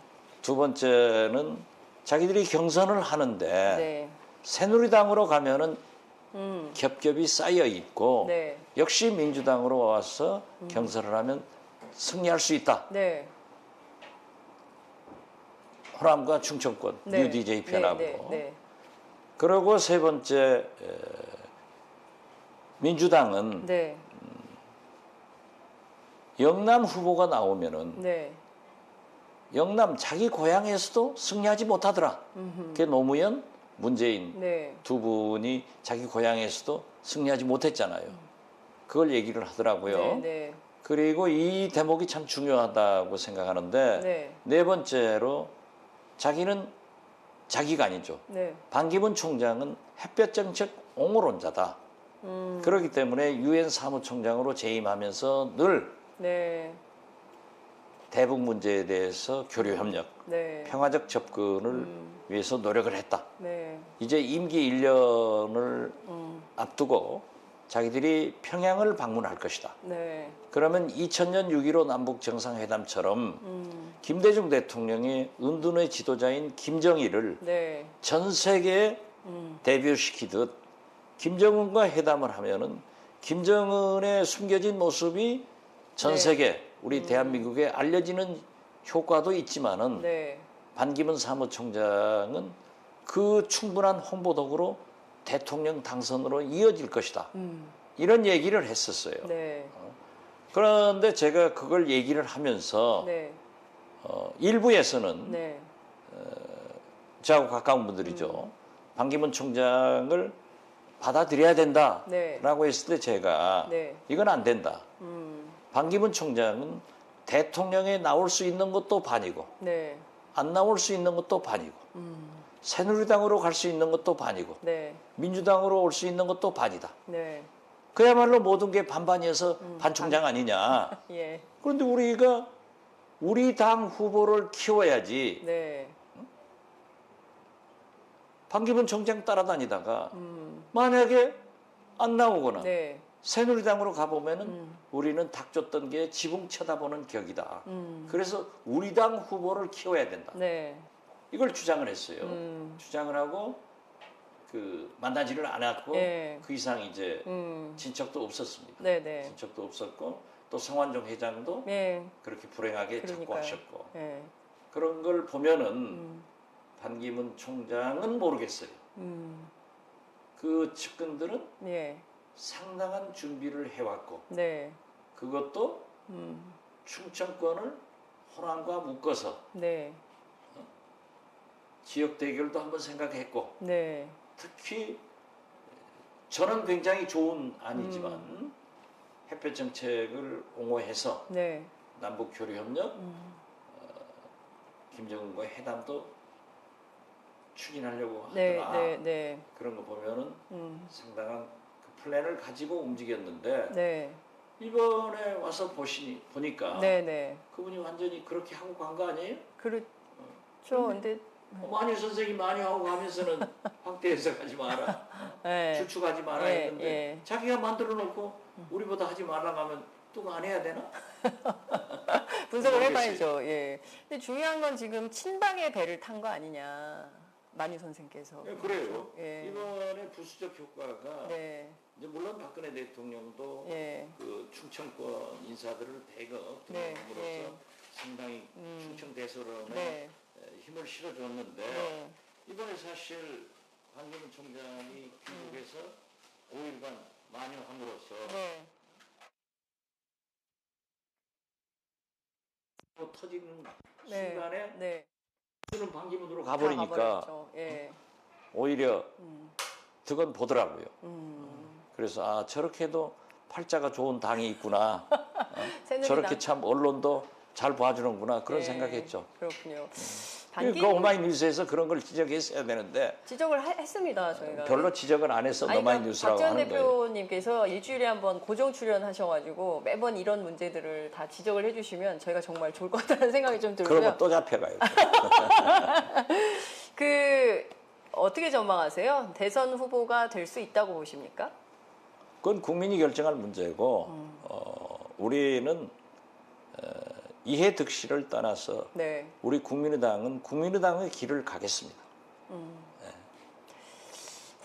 두 번째는 자기들이 경선을 하는데 네. 새누리당으로 가면은 겹겹이 쌓여 있고 네. 역시 민주당으로 와서 경선을 하면 승리할 수 있다. 네. 호남과 충청권 네. 뉴 DJP 네, 연합으로. 네, 네. 그리고 세 번째 민주당은 네. 영남 후보가 나오면은 네. 영남 자기 고향에서도 승리하지 못하더라. 그게 노무현, 문재인 네. 두 분이 자기 고향에서도 승리하지 못했잖아요. 그걸 얘기를 하더라고요. 네, 네. 그리고 이 대목이 참 중요하다고 생각하는데 네. 네 번째로 자기는 자기가 아니죠. 네. 반기문 총장은 햇볕 정책 옹호론자다. 그렇기 때문에 유엔 사무총장으로 재임하면서 늘 네. 대북 문제에 대해서 교류 협력, 네. 평화적 접근을 위해서 노력을 했다. 네. 이제 임기 1년을 앞두고 자기들이 평양을 방문할 것이다. 네. 그러면 2000년 6.15 남북 정상회담처럼 김대중 대통령이 은둔의 지도자인 김정일을 네. 전 세계에 데뷔시키듯 김정은과 회담을 하면은 김정은의 숨겨진 모습이 전 네. 세계 우리 대한민국에 알려지는 효과도 있지만은 네. 반기문 사무총장은 그 충분한 홍보덕으로 대통령 당선으로 이어질 것이다. 이런 얘기를 했었어요. 네. 그런데 제가 그걸 얘기를 하면서 네. 일부에서는 네. 저하고 가까운 분들이죠. 반기문 총장을 받아들여야 된다라고 네. 했을 때 제가 네. 이건 안 된다. 반기문 총장은 대통령에 나올 수 있는 것도 반이고 네. 안 나올 수 있는 것도 반이고 새누리당으로 갈 수 있는 것도 반이고 네. 민주당으로 올 수 있는 것도 반이다. 네. 그야말로 모든 게 반반이어서 반총장 아니냐. 예. 그런데 우리가 우리 당 후보를 키워야지 네. 반기문 총장 따라다니다가 만약에 안 나오거나 네. 새누리당으로 가보면은 우리는 닥쳤던 게 지붕 쳐다보는 격이다. 그래서 우리 당 후보를 키워야 된다. 네. 이걸 주장을 했어요. 주장을 하고 그 만나지를 않았고 예. 그 이상 이제 진척도 없었습니다. 네, 네. 진척도 없었고 또 성완종 회장도 예. 그렇게 불행하게 그러니까요. 자꾸 하셨고 예. 그런 걸 보면은 반기문 총장은 모르겠어요. 그 측근들은 예. 상당한 준비를 해왔고 네. 그것도 충청권을 호남과 묶어서 네. 지역 대결도 한번 생각했고 네. 특히 저는 굉장히 좋은 안이지만 햇볕 정책을 옹호해서 네. 남북 교류 협력, 김정은과의 회담도 추진하려고 네. 하더라. 네. 네. 그런 거 보면은 상당한 그 플랜을 가지고 움직였는데 네. 이번에 와서 보니까 네. 네. 그분이 완전히 그렇게 하고 간 거 아니에요? 그렇죠. 근데 만일 선생이 많이 하고 가면서는 확대 해석하지 마라, 네. 주축하지 마라 예, 했는데 예. 자기가 만들어 놓고 우리보다 하지 말라고 하면 또 안 해야 되나? 분석을 모르겠어요. 해봐야죠. 예. 근데 중요한 건 지금 친박의 배를 탄 거 아니냐. 만유 선생께서. 예, 그래요. 예. 이번에 부수적 효과가 네. 이제 물론 박근혜 대통령도 예. 그 충청권 인사들을 대거 네, 들어옴으로써 네. 상당히 충청 대소론에 네. 힘을 실어줬는데 네. 이번에 사실 황교안 총장이 귀국해서 5일간 만휴함으로써 네. 또 터지는 네. 순간에 네. 수는 반기문으로 다 가버리니까 가버렸죠. 예. 오히려 득은 보더라고요. 그래서 아 저렇게도 팔자가 좋은 당이 있구나. 새누리당. 저렇게 참 언론도 잘 봐주는구나 그런 예. 생각했죠. 그렇군요. 그 오마이뉴스에서 그런 걸 지적했어야 되는데 지적을 했습니다. 저희가. 별로 지적을 안 했어. 아니, 오마이뉴스라고 박지원 하는 거예요. 대표님께서 일주일에 한번 고정 출연하셔가지고 매번 이런 문제들을 다 지적을 해주시면 저희가 정말 좋을 것 같다는 생각이 좀 들고요. 그러면 또 잡혀가요. 그 어떻게 전망하세요? 대선 후보가 될 수 있다고 보십니까? 그건 국민이 결정할 문제고 우리는 이해 득실을 떠나서 네. 우리 국민의당은 국민의당의 길을 가겠습니다.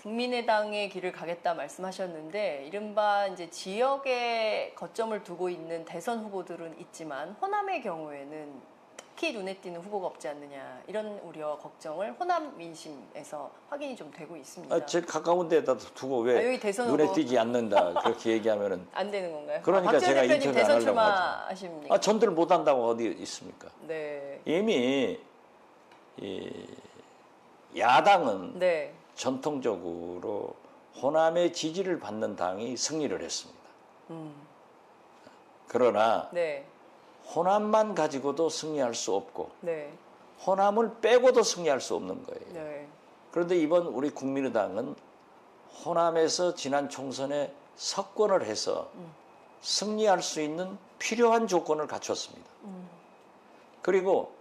국민의당의 길을 가겠다 말씀하셨는데 이른바 이제 지역에 거점을 두고 있는 대선 후보들은 있지만 호남의 경우에는 특히 눈에 띄는 후보가 없지 않느냐 이런 우려 걱정을 호남 민심에서 확인이 좀 되고 있습니다. 제일 가까운 데다 두고 왜 여기 대선 눈에 후보. 띄지 않는다 그렇게 얘기하면은 안 되는 건가요? 그러니까 박지원 제가 대표님 인터뷰 안 대선 하려고 출마하십니까? 전들 못한다고 어디 있습니까? 네. 이미 이 야당은 네. 전통적으로 호남의 지지를 받는 당이 승리를 했습니다. 그러나 네. 호남만 가지고도 승리할 수 없고 네. 호남을 빼고도 승리할 수 없는 거예요. 네. 그런데 이번 우리 국민의당은 호남에서 지난 총선에 석권을 해서 승리할 수 있는 필요한 조건을 갖췄습니다. 그리고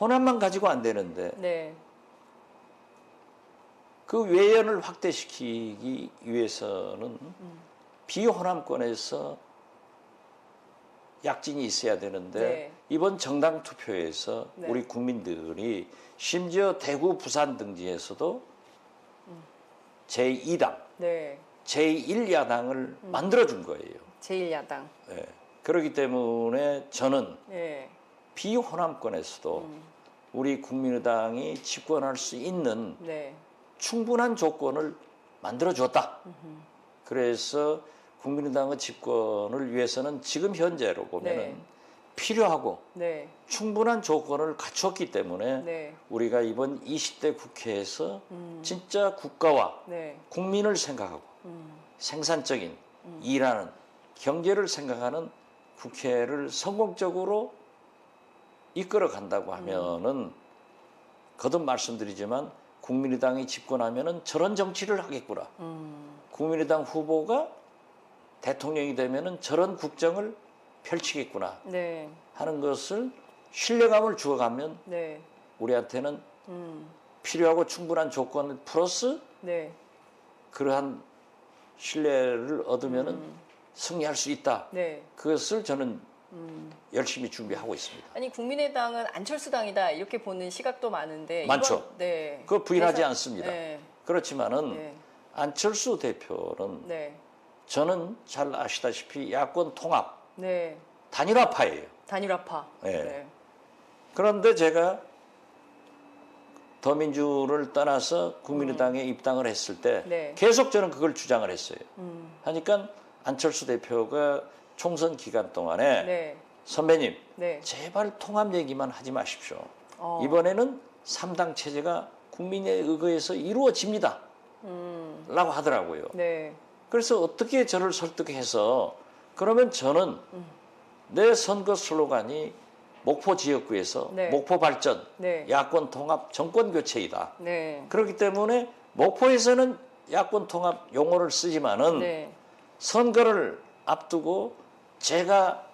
호남만 가지고 안 되는데 네. 그 외연을 확대시키기 위해서는 비호남권에서 약진이 있어야 되는데 네. 이번 정당 투표에서 네. 우리 국민들이 심지어 대구, 부산 등지에서도 제2당, 네. 제1야당을 만들어준 거예요. 제1야당. 네. 그렇기 때문에 저는 네. 비호남권에서도 우리 국민의당이 집권할 수 있는 네. 충분한 조건을 만들어줬다. 그래서 국민의당의 집권을 위해서는 지금 현재로 보면은 네. 필요하고 네. 충분한 조건을 갖췄기 때문에 네. 우리가 이번 20대 국회에서 진짜 국가와 네. 국민을 생각하고 생산적인 일하는 경제를 생각하는 국회를 성공적으로 이끌어 간다고 하면은 거듭 말씀드리지만 국민의당이 집권하면은 저런 정치를 하겠구나. 국민의당 후보가 대통령이 되면은 저런 국정을 펼치겠구나 네. 하는 것을 신뢰감을 주어가면 네. 우리한테는 필요하고 충분한 조건 플러스 네. 그러한 신뢰를 얻으면은 승리할 수 있다. 네. 그것을 저는 열심히 준비하고 있습니다. 아니 국민의당은 안철수당이다 이렇게 보는 시각도 많은데 많죠. 네. 그거 부인하지 그래서- 않습니다. 네. 그렇지만은 네. 안철수 대표는 네. 저는 잘 아시다시피 야권 통합 네. 단일화파예요. 단일화파. 네. 그런데 제가 더민주를 떠나서 국민의당에 입당을 했을 때 네. 계속 저는 그걸 주장을 했어요. 하니까 안철수 대표가 총선 기간 동안에 네. 선배님, 네. 제발 통합 얘기만 하지 마십시오. 어. 이번에는 3당 체제가 국민의 의거에서 이루어집니다. 라고 하더라고요. 네. 그래서 어떻게 저를 설득해서 그러면 저는 내 선거 슬로건이 목포 지역구에서 네. 목포 발전, 네. 야권 통합, 정권 교체이다. 네. 그렇기 때문에 목포에서는 야권 통합 용어를 쓰지만은 네. 선거를 앞두고 제가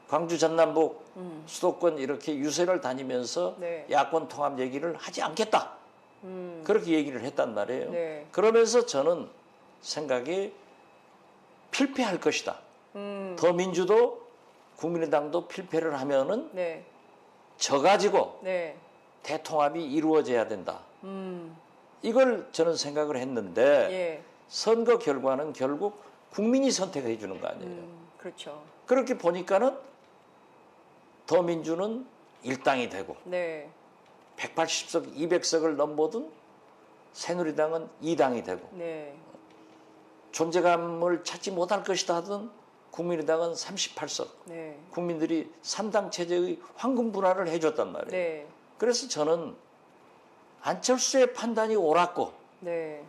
광주 전남북 수도권 이렇게 유세를 다니면서 네. 야권 통합 얘기를 하지 않겠다. 그렇게 얘기를 했단 말이에요. 네. 그러면서 저는 생각이 필패할 것이다. 더민주도 국민의당도 필패를 하면은 네. 져 가지고 네. 대통합이 이루어져야 된다. 이걸 저는 생각을 했는데 예. 선거 결과는 결국 국민이 선택해 주는 거 아니에요. 그렇죠. 그렇게 보니까는 더민주는 일당이 되고 네. 180석, 200석을 넘보던 새누리당은 2당이 되고 네. 존재감을 찾지 못할 것이다 하던 국민의당은 38석. 네. 국민들이 3당 체제의 황금 분할을 해줬단 말이에요. 네. 그래서 저는 안철수의 판단이 옳았고 네.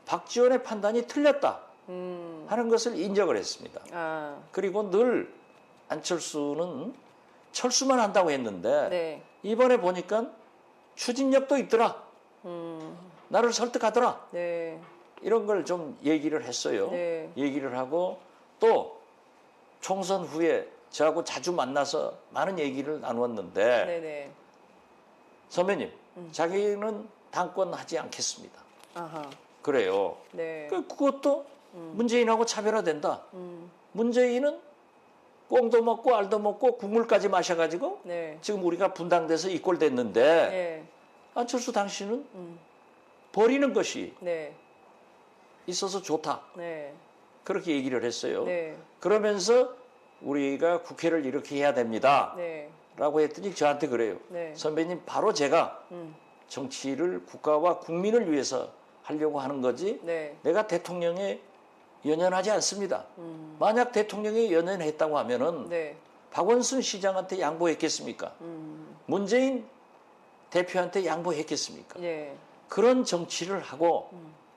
박지원의 판단이 틀렸다 하는 것을 인정을 했습니다. 아. 그리고 늘 안철수는 철수만 한다고 했는데 네. 이번에 보니까 추진력도 있더라. 나를 설득하더라. 네. 이런 걸 좀 얘기를 했어요. 네. 얘기를 하고 또 총선 후에 저하고 자주 만나서 많은 얘기를 나누었는데 네. 네. 선배님, 자기는 당권하지 않겠습니다. 아하. 그래요. 네. 그것도 문재인하고 차별화된다. 문재인은 꽁도 먹고 알도 먹고 국물까지 마셔가지고 네. 지금 우리가 분당돼서 이꼴됐는데 네. 안철수 당신은 버리는 것이 네. 있어서 좋다. 네. 그렇게 얘기를 했어요. 네. 그러면서 우리가 국회를 이렇게 해야 됩니다. 네. 라고 했더니 저한테 그래요. 네. 선배님, 바로 제가 정치를 국가와 국민을 위해서 하려고 하는 거지 네. 내가 대통령에 연연하지 않습니다. 만약 대통령에 연연했다고 하면은 네. 박원순 시장한테 양보했겠습니까? 문재인 대표한테 양보했겠습니까? 네. 그런 정치를 하고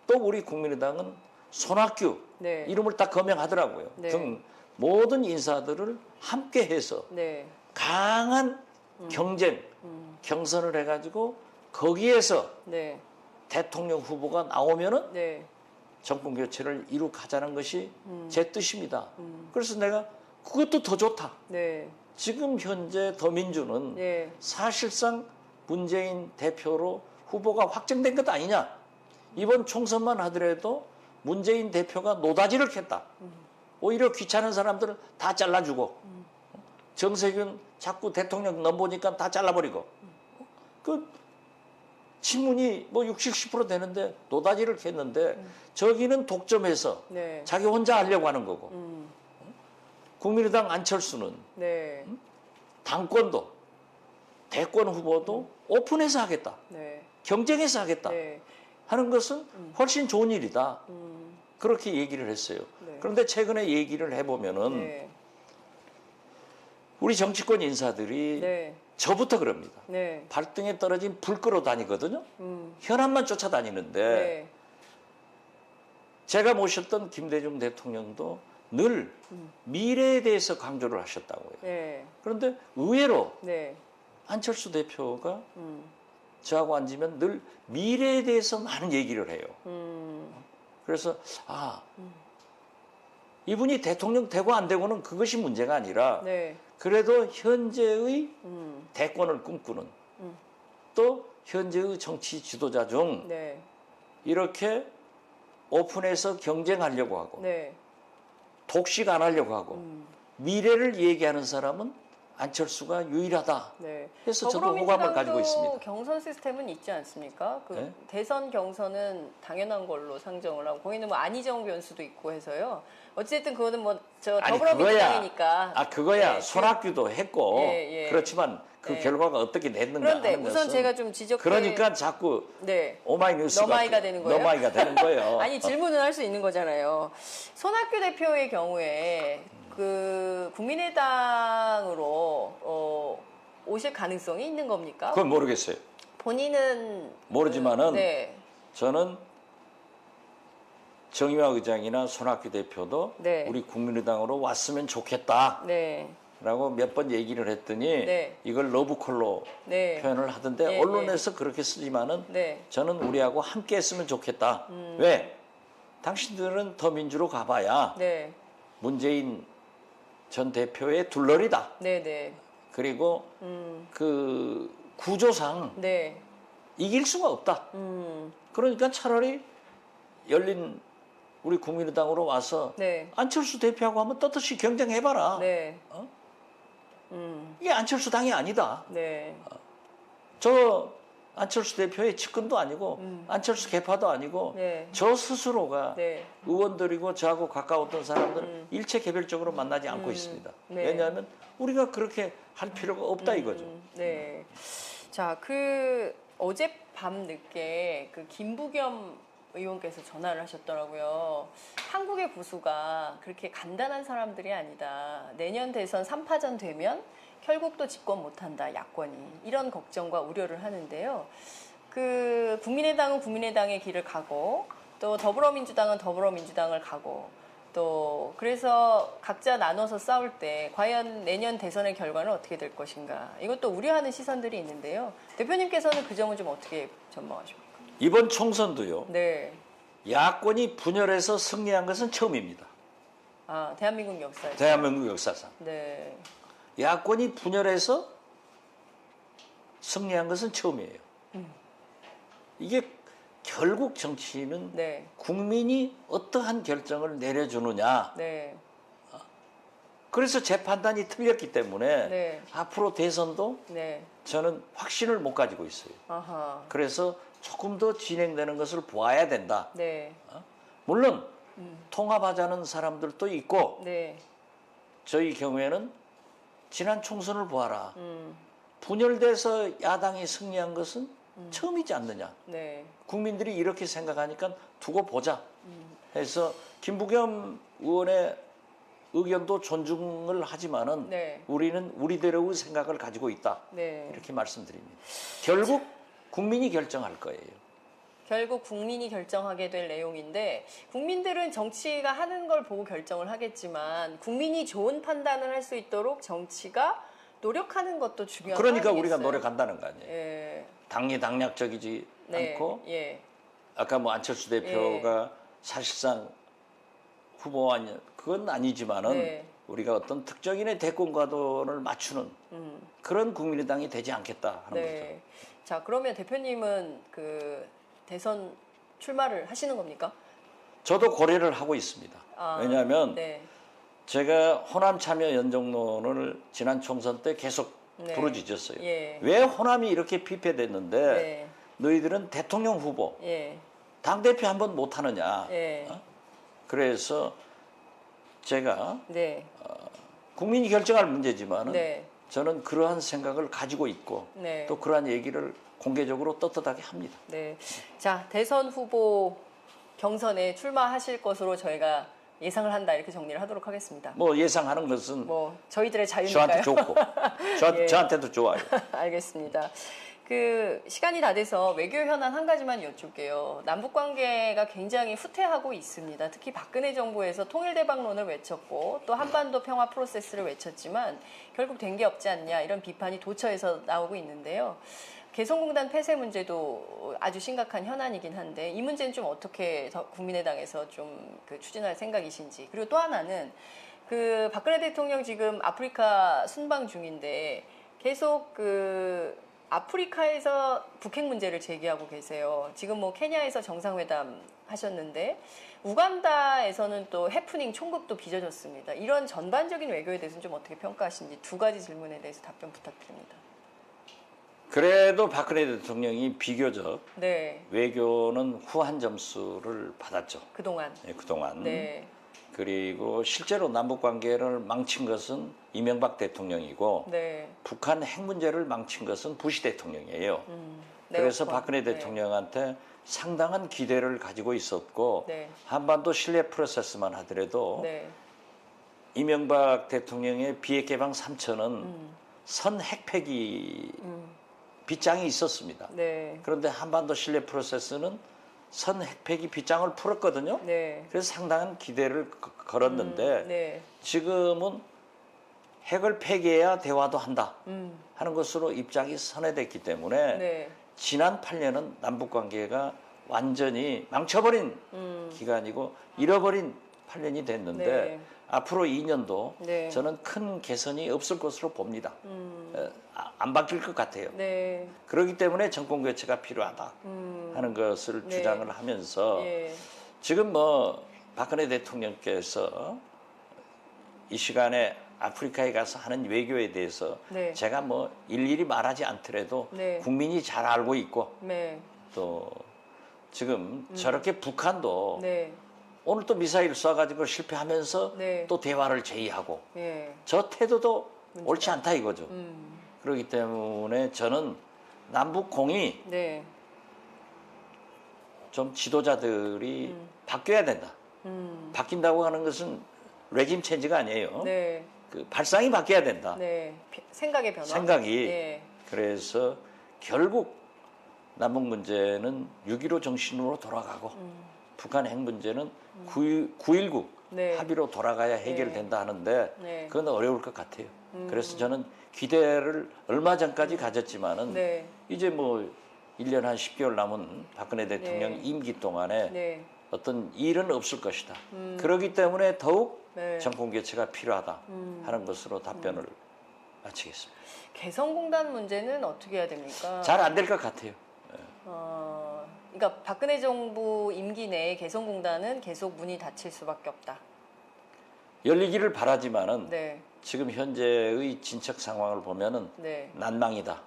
또 우리 국민의당은 손학규 네. 이름을 딱 거명하더라고요. 네. 등 모든 인사들을 함께해서 네. 강한 경쟁, 경선을 해가지고 거기에서 네. 대통령 후보가 나오면은 네. 정권 교체를 이룩하자는 것이 제 뜻입니다. 그래서 내가 그것도 더 좋다. 네. 지금 현재 더민주는 네. 사실상 문재인 대표로 후보가 확정된 것 아니냐. 이번 총선만 하더라도 문재인 대표가 노다지를 켰다. 오히려 귀찮은 사람들을 다 잘라주고 정세균 자꾸 대통령 넘보니까 다 잘라버리고 그 친문이 뭐 60, 70% 되는데 노다지를 켰는데 저기는 독점해서 네. 자기 혼자 하려고 하는 거고 국민의당 안철수는 네. 당권도 대권 후보도 오픈해서 하겠다. 네. 경쟁해서 하겠다. 네. 하는 것은 훨씬 좋은 일이다. 그렇게 얘기를 했어요. 네. 그런데 최근에 얘기를 해보면은 네. 우리 정치권 인사들이 네. 저부터 그럽니다. 네. 발등에 떨어진 불 끄러 다니거든요. 현안만 쫓아다니는데 네. 제가 모셨던 김대중 대통령도 늘 미래에 대해서 강조를 하셨다고요. 네. 그런데 의외로 네. 안철수 대표가 저하고 앉으면 늘 미래에 대해서 많은 얘기를 해요. 그래서 이분이 대통령 되고 안 되고는 그것이 문제가 아니라 네. 그래도 현재의 대권을 꿈꾸는 또 현재의 정치 지도자 중 네. 이렇게 오픈해서 경쟁하려고 하고 네. 독식 안 하려고 하고 미래를 얘기하는 사람은 안철수가 유일하다. 네. 그래서 저도 호감을 가지고 있습니다. 경선 시스템은 있지 않습니까? 그 네? 대선 경선은 당연한 걸로 상정을 하고 거기는 뭐 안희정 변수도 있고 해서요. 어쨌든 그거는 뭐 저 더불어민주당이니까. 그거야. 네. 손학규도 했고 예. 그렇지만 그 네. 결과가 어떻게 됐는가 그런데 하는 우선 것은 제가 좀 지적해. 그러니까 자꾸 네. 오마이뉴스가 너마이가 되는 거예요? 너마이가 되는 거예요. 아니 질문을 할 수 있는 거잖아요. 손학규 대표의 경우에 그 국민의당으로 오실 가능성이 있는 겁니까? 그건 모르겠어요. 본인은 모르지만은 네. 저는 정의화 의장이나 손학규 대표도 네. 우리 국민의당으로 왔으면 좋겠다. 네. 라고 몇 번 얘기를 했더니 네. 이걸 러브콜로 네. 표현을 하던데 예, 언론에서 그렇게 쓰지만은 네. 저는 우리하고 함께 했으면 좋겠다. 왜? 당신들은 더민주로 가봐야 네. 문재인 전 대표의 둘러리다. 네. 네. 그리고 그 구조상 네. 이길 수가 없다. 그러니까 차라리 열린 우리 국민의당으로 와서 네. 안철수 대표하고 한번 떳떳이 경쟁해봐라. 네. 이게 안철수 당이 아니다. 네. 저 안철수 대표의 측근도 아니고 안철수 개파도 아니고 네. 저 스스로가 네. 의원들이고 저하고 가까웠던 사람들 일체 개별적으로 만나지 않고 있습니다. 네. 왜냐하면 우리가 그렇게 할 필요가 없다 이거죠. 네. 자, 그 어젯밤 늦게 그 김부겸 의원께서 전화를 하셨더라고요. 한국의 보수가 그렇게 간단한 사람들이 아니다. 내년 대선 3파전 되면 결국 또 집권 못한다, 야권이. 이런 걱정과 우려를 하는데요. 그 국민의당은 국민의당의 길을 가고 또 더불어민주당은 더불어민주당을 가고 또 그래서 각자 나눠서 싸울 때 과연 내년 대선의 결과는 어떻게 될 것인가. 이것도 우려하는 시선들이 있는데요. 대표님께서는 그 점은 좀 어떻게 전망하십니까? 이번 총선도요. 네. 야권이 분열해서 승리한 것은 처음입니다. 아, 대한민국 역사에서. 대한민국 역사상. 네. 야권이 분열해서 승리한 것은 처음이에요. 이게 결국 정치는 네. 국민이 어떠한 결정을 내려주느냐. 네. 그래서 제 판단이 틀렸기 때문에 네. 앞으로 대선도 네. 저는 확신을 못 가지고 있어요. 아하. 그래서 조금 더 진행되는 것을 보아야 된다. 네. 물론 통합하자는 사람들도 있고 네. 저희 경우에는 지난 총선을 보아라. 분열돼서 야당이 승리한 것은 처음이지 않느냐. 네. 국민들이 이렇게 생각하니까 두고 보자. 해서 김부겸 의원의 의견도 존중을 하지만은 네. 우리는 우리대로의 생각을 가지고 있다. 네. 이렇게 말씀드립니다. 결국 국민이 결정할 거예요. 결국 국민이 결정하게 될 내용인데 국민들은 정치가 하는 걸 보고 결정을 하겠지만 국민이 좋은 판단을 할 수 있도록 정치가 노력하는 것도 중요한 그러니까 거 우리가 아니겠어요? 노력한다는 거 아니에요. 예. 당리당략적이지 네. 않고 예. 아까 뭐 안철수 대표가 사실상 후보 아니 그건 아니지만은 네. 우리가 어떤 특정인의 대권 과도를 맞추는 그런 국민의당이 되지 않겠다 하는 거죠. 네. 자, 그러면 대표님은 그 대선 출마를 하시는 겁니까? 저도 고려를 하고 있습니다. 아, 왜냐하면 네. 제가 호남 참여 연정론을 지난 총선 때 계속 네. 부르짖었어요. 예. 왜 호남이 이렇게 피폐됐는데 네. 너희들은 대통령 후보, 예. 당대표 한번 못하느냐. 예. 그래서 제가 네. 국민이 결정할 문제지만은 네. 저는 그러한 생각을 가지고 있고 네. 또 그러한 얘기를 공개적으로 떳떳하게 합니다. 네. 자, 대선 후보 경선에 출마하실 것으로 저희가 예상을 한다 이렇게 정리를 하도록 하겠습니다. 뭐 예상하는 것은 뭐 저희들의 자유니까요. 저한테 좋고 예. 저한테도 좋아요. 알겠습니다. 그 시간이 다 돼서 외교 현안 한 가지만 여쭐게요. 남북 관계가 굉장히 후퇴하고 있습니다. 특히 박근혜 정부에서 통일대박론을 외쳤고 또 한반도 평화 프로세스를 외쳤지만 결국 된 게 없지 않냐 이런 비판이 도처에서 나오고 있는데요. 개성공단 폐쇄 문제도 아주 심각한 현안이긴 한데 이 문제는 좀 어떻게 국민의당에서 좀 그 추진할 생각이신지. 그리고 또 하나는 그 박근혜 대통령 지금 아프리카 순방 중인데 계속 그 아프리카에서 북핵 문제를 제기하고 계세요. 지금 뭐 케냐에서 정상회담 하셨는데 우간다에서는 또 해프닝 총극도 빚어졌습니다. 이런 전반적인 외교에 대해서는 좀 어떻게 평가하시는지 두 가지 질문에 대해서 답변 부탁드립니다. 그래도 박근혜 대통령이 비교적 네. 외교는 후한 점수를 받았죠. 그동안. 예, 그동안. 네. 그리고 실제로 남북 관계를 망친 것은 이명박 대통령이고 네. 북한 핵 문제를 망친 것은 부시 대통령이에요. 네, 그래서 오빠. 박근혜 네. 대통령한테 상당한 기대를 가지고 있었고 네. 한반도 신뢰 프로세스만 하더라도 네. 이명박 대통령의 비핵 개방 3천은 선 핵폐기 빗장이 있었습니다. 네. 그런데 한반도 신뢰 프로세스는 선 핵폐기 빗장을 풀었거든요. 네. 그래서 상당한 기대를 걸었는데 네. 지금은 핵을 폐기해야 대화도 한다 하는 것으로 입장이 선회됐기 때문에 네. 지난 8년은 남북 관계가 완전히 망쳐버린 기간이고 잃어버린 8년이 됐는데 네. 앞으로 2년도 네. 저는 큰 개선이 없을 것으로 봅니다. 안 바뀔 것 같아요. 네. 그렇기 때문에 정권 교체가 필요하다 하는 것을 네. 주장을 하면서 예. 지금 뭐 박근혜 대통령께서 이 시간에 아프리카에 가서 하는 외교에 대해서 네. 제가 뭐 일일이 말하지 않더라도 네. 국민이 잘 알고 있고 네. 또 지금 저렇게 북한도 네. 오늘 또 미사일 쏴가지고 실패하면서 네. 또 대화를 제의하고 예. 저 태도도 옳지 않다 이거죠. 음. 그렇기 때문에 저는 남북 공이 네. 좀 지도자들이 바뀌어야 된다. 바뀐다고 하는 것은 레짐 체인지가 아니에요. 네. 그 발상이 바뀌어야 된다. 네. 생각의 변화. 생각이. 예. 그래서 결국 남북 문제는 6.15 정신으로 돌아가고 북한 핵 문제는 9.19 네. 합의로 돌아가야 해결된다 하는데 네. 그건 어려울 것 같아요. 그래서 저는 기대를 얼마 전까지 가졌지만은 네. 이제 뭐 1년 한 10개월 남은 박근혜 대통령 네. 임기 동안에 네. 어떤 일은 없을 것이다. 그렇기 때문에 더욱 네. 정권 교체가 필요하다 하는 것으로 답변을 마치겠습니다. 개성공단 문제는 어떻게 해야 됩니까? 잘 안 될 것 같아요. 그러니까 박근혜 정부 임기 내에 개성공단은 계속 문이 닫힐 수밖에 없다. 열리기를 바라지만은 네. 지금 현재의 진척 상황을 보면은 네. 난망이다.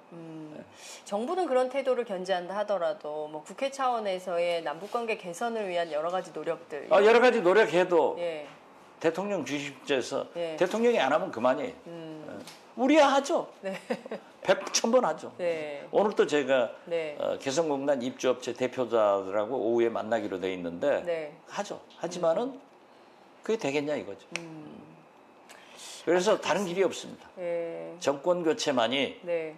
정부는 그런 태도를 견지한다 하더라도 뭐 국회 차원에서의 남북관계 개선을 위한 여러 가지 노력들. 여러 가지 노력해도 예. 대통령 주식제에서 예. 대통령이 안 하면 그만이에요. 우리야 하죠. 네. 100,000번 하죠. 네. 오늘 또 제가 네. 개성공단 입주업체 대표자들하고 오후에 만나기로 돼 있는데 네. 하죠. 하지만은 그게 되겠냐 이거죠. 그래서 다른 길이 없습니다. 네. 정권 교체만이 네.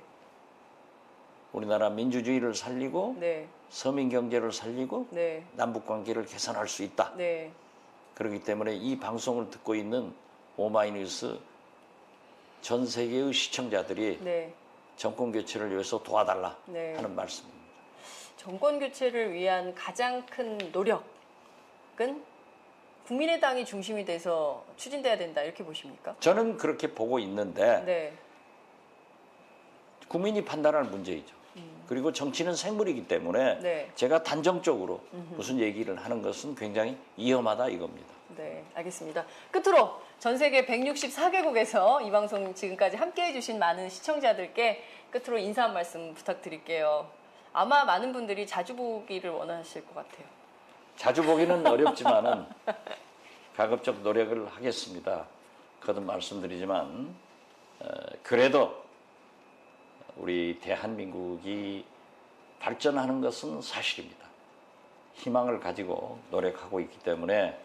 우리나라 민주주의를 살리고 네. 서민 경제를 살리고 네. 남북 관계를 개선할 수 있다. 네. 그렇기 때문에 이 방송을 듣고 있는 오마이뉴스 전 세계의 시청자들이 네. 정권 교체를 위해서 도와달라 네. 하는 말씀입니다. 정권 교체를 위한 가장 큰 노력은 국민의당이 중심이 돼서 추진돼야 된다 이렇게 보십니까? 저는 그렇게 보고 있는데 네. 국민이 판단할 문제이죠. 그리고 정치는 생물이기 때문에 네. 제가 단정적으로 무슨 얘기를 하는 것은 굉장히 위험하다 이겁니다. 네, 알겠습니다. 끝으로 전 세계 164개국에서 이 방송 지금까지 함께해 주신 많은 시청자들께 끝으로 인사 한 말씀 부탁드릴게요. 아마 많은 분들이 자주 보기를 원하실 것 같아요. 자주 보기는 어렵지만은 가급적 노력을 하겠습니다. 거듭 말씀드리지만 그래도 우리 대한민국이 발전하는 것은 사실입니다. 희망을 가지고 노력하고 있기 때문에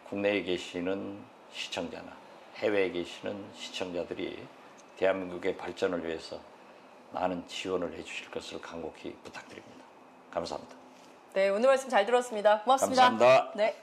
국내에 계시는 시청자나 해외에 계시는 시청자들이 대한민국의 발전을 위해서 많은 지원을 해주실 것을 간곡히 부탁드립니다. 감사합니다. 네, 오늘 말씀 잘 들었습니다. 고맙습니다. 감사합니다. 네.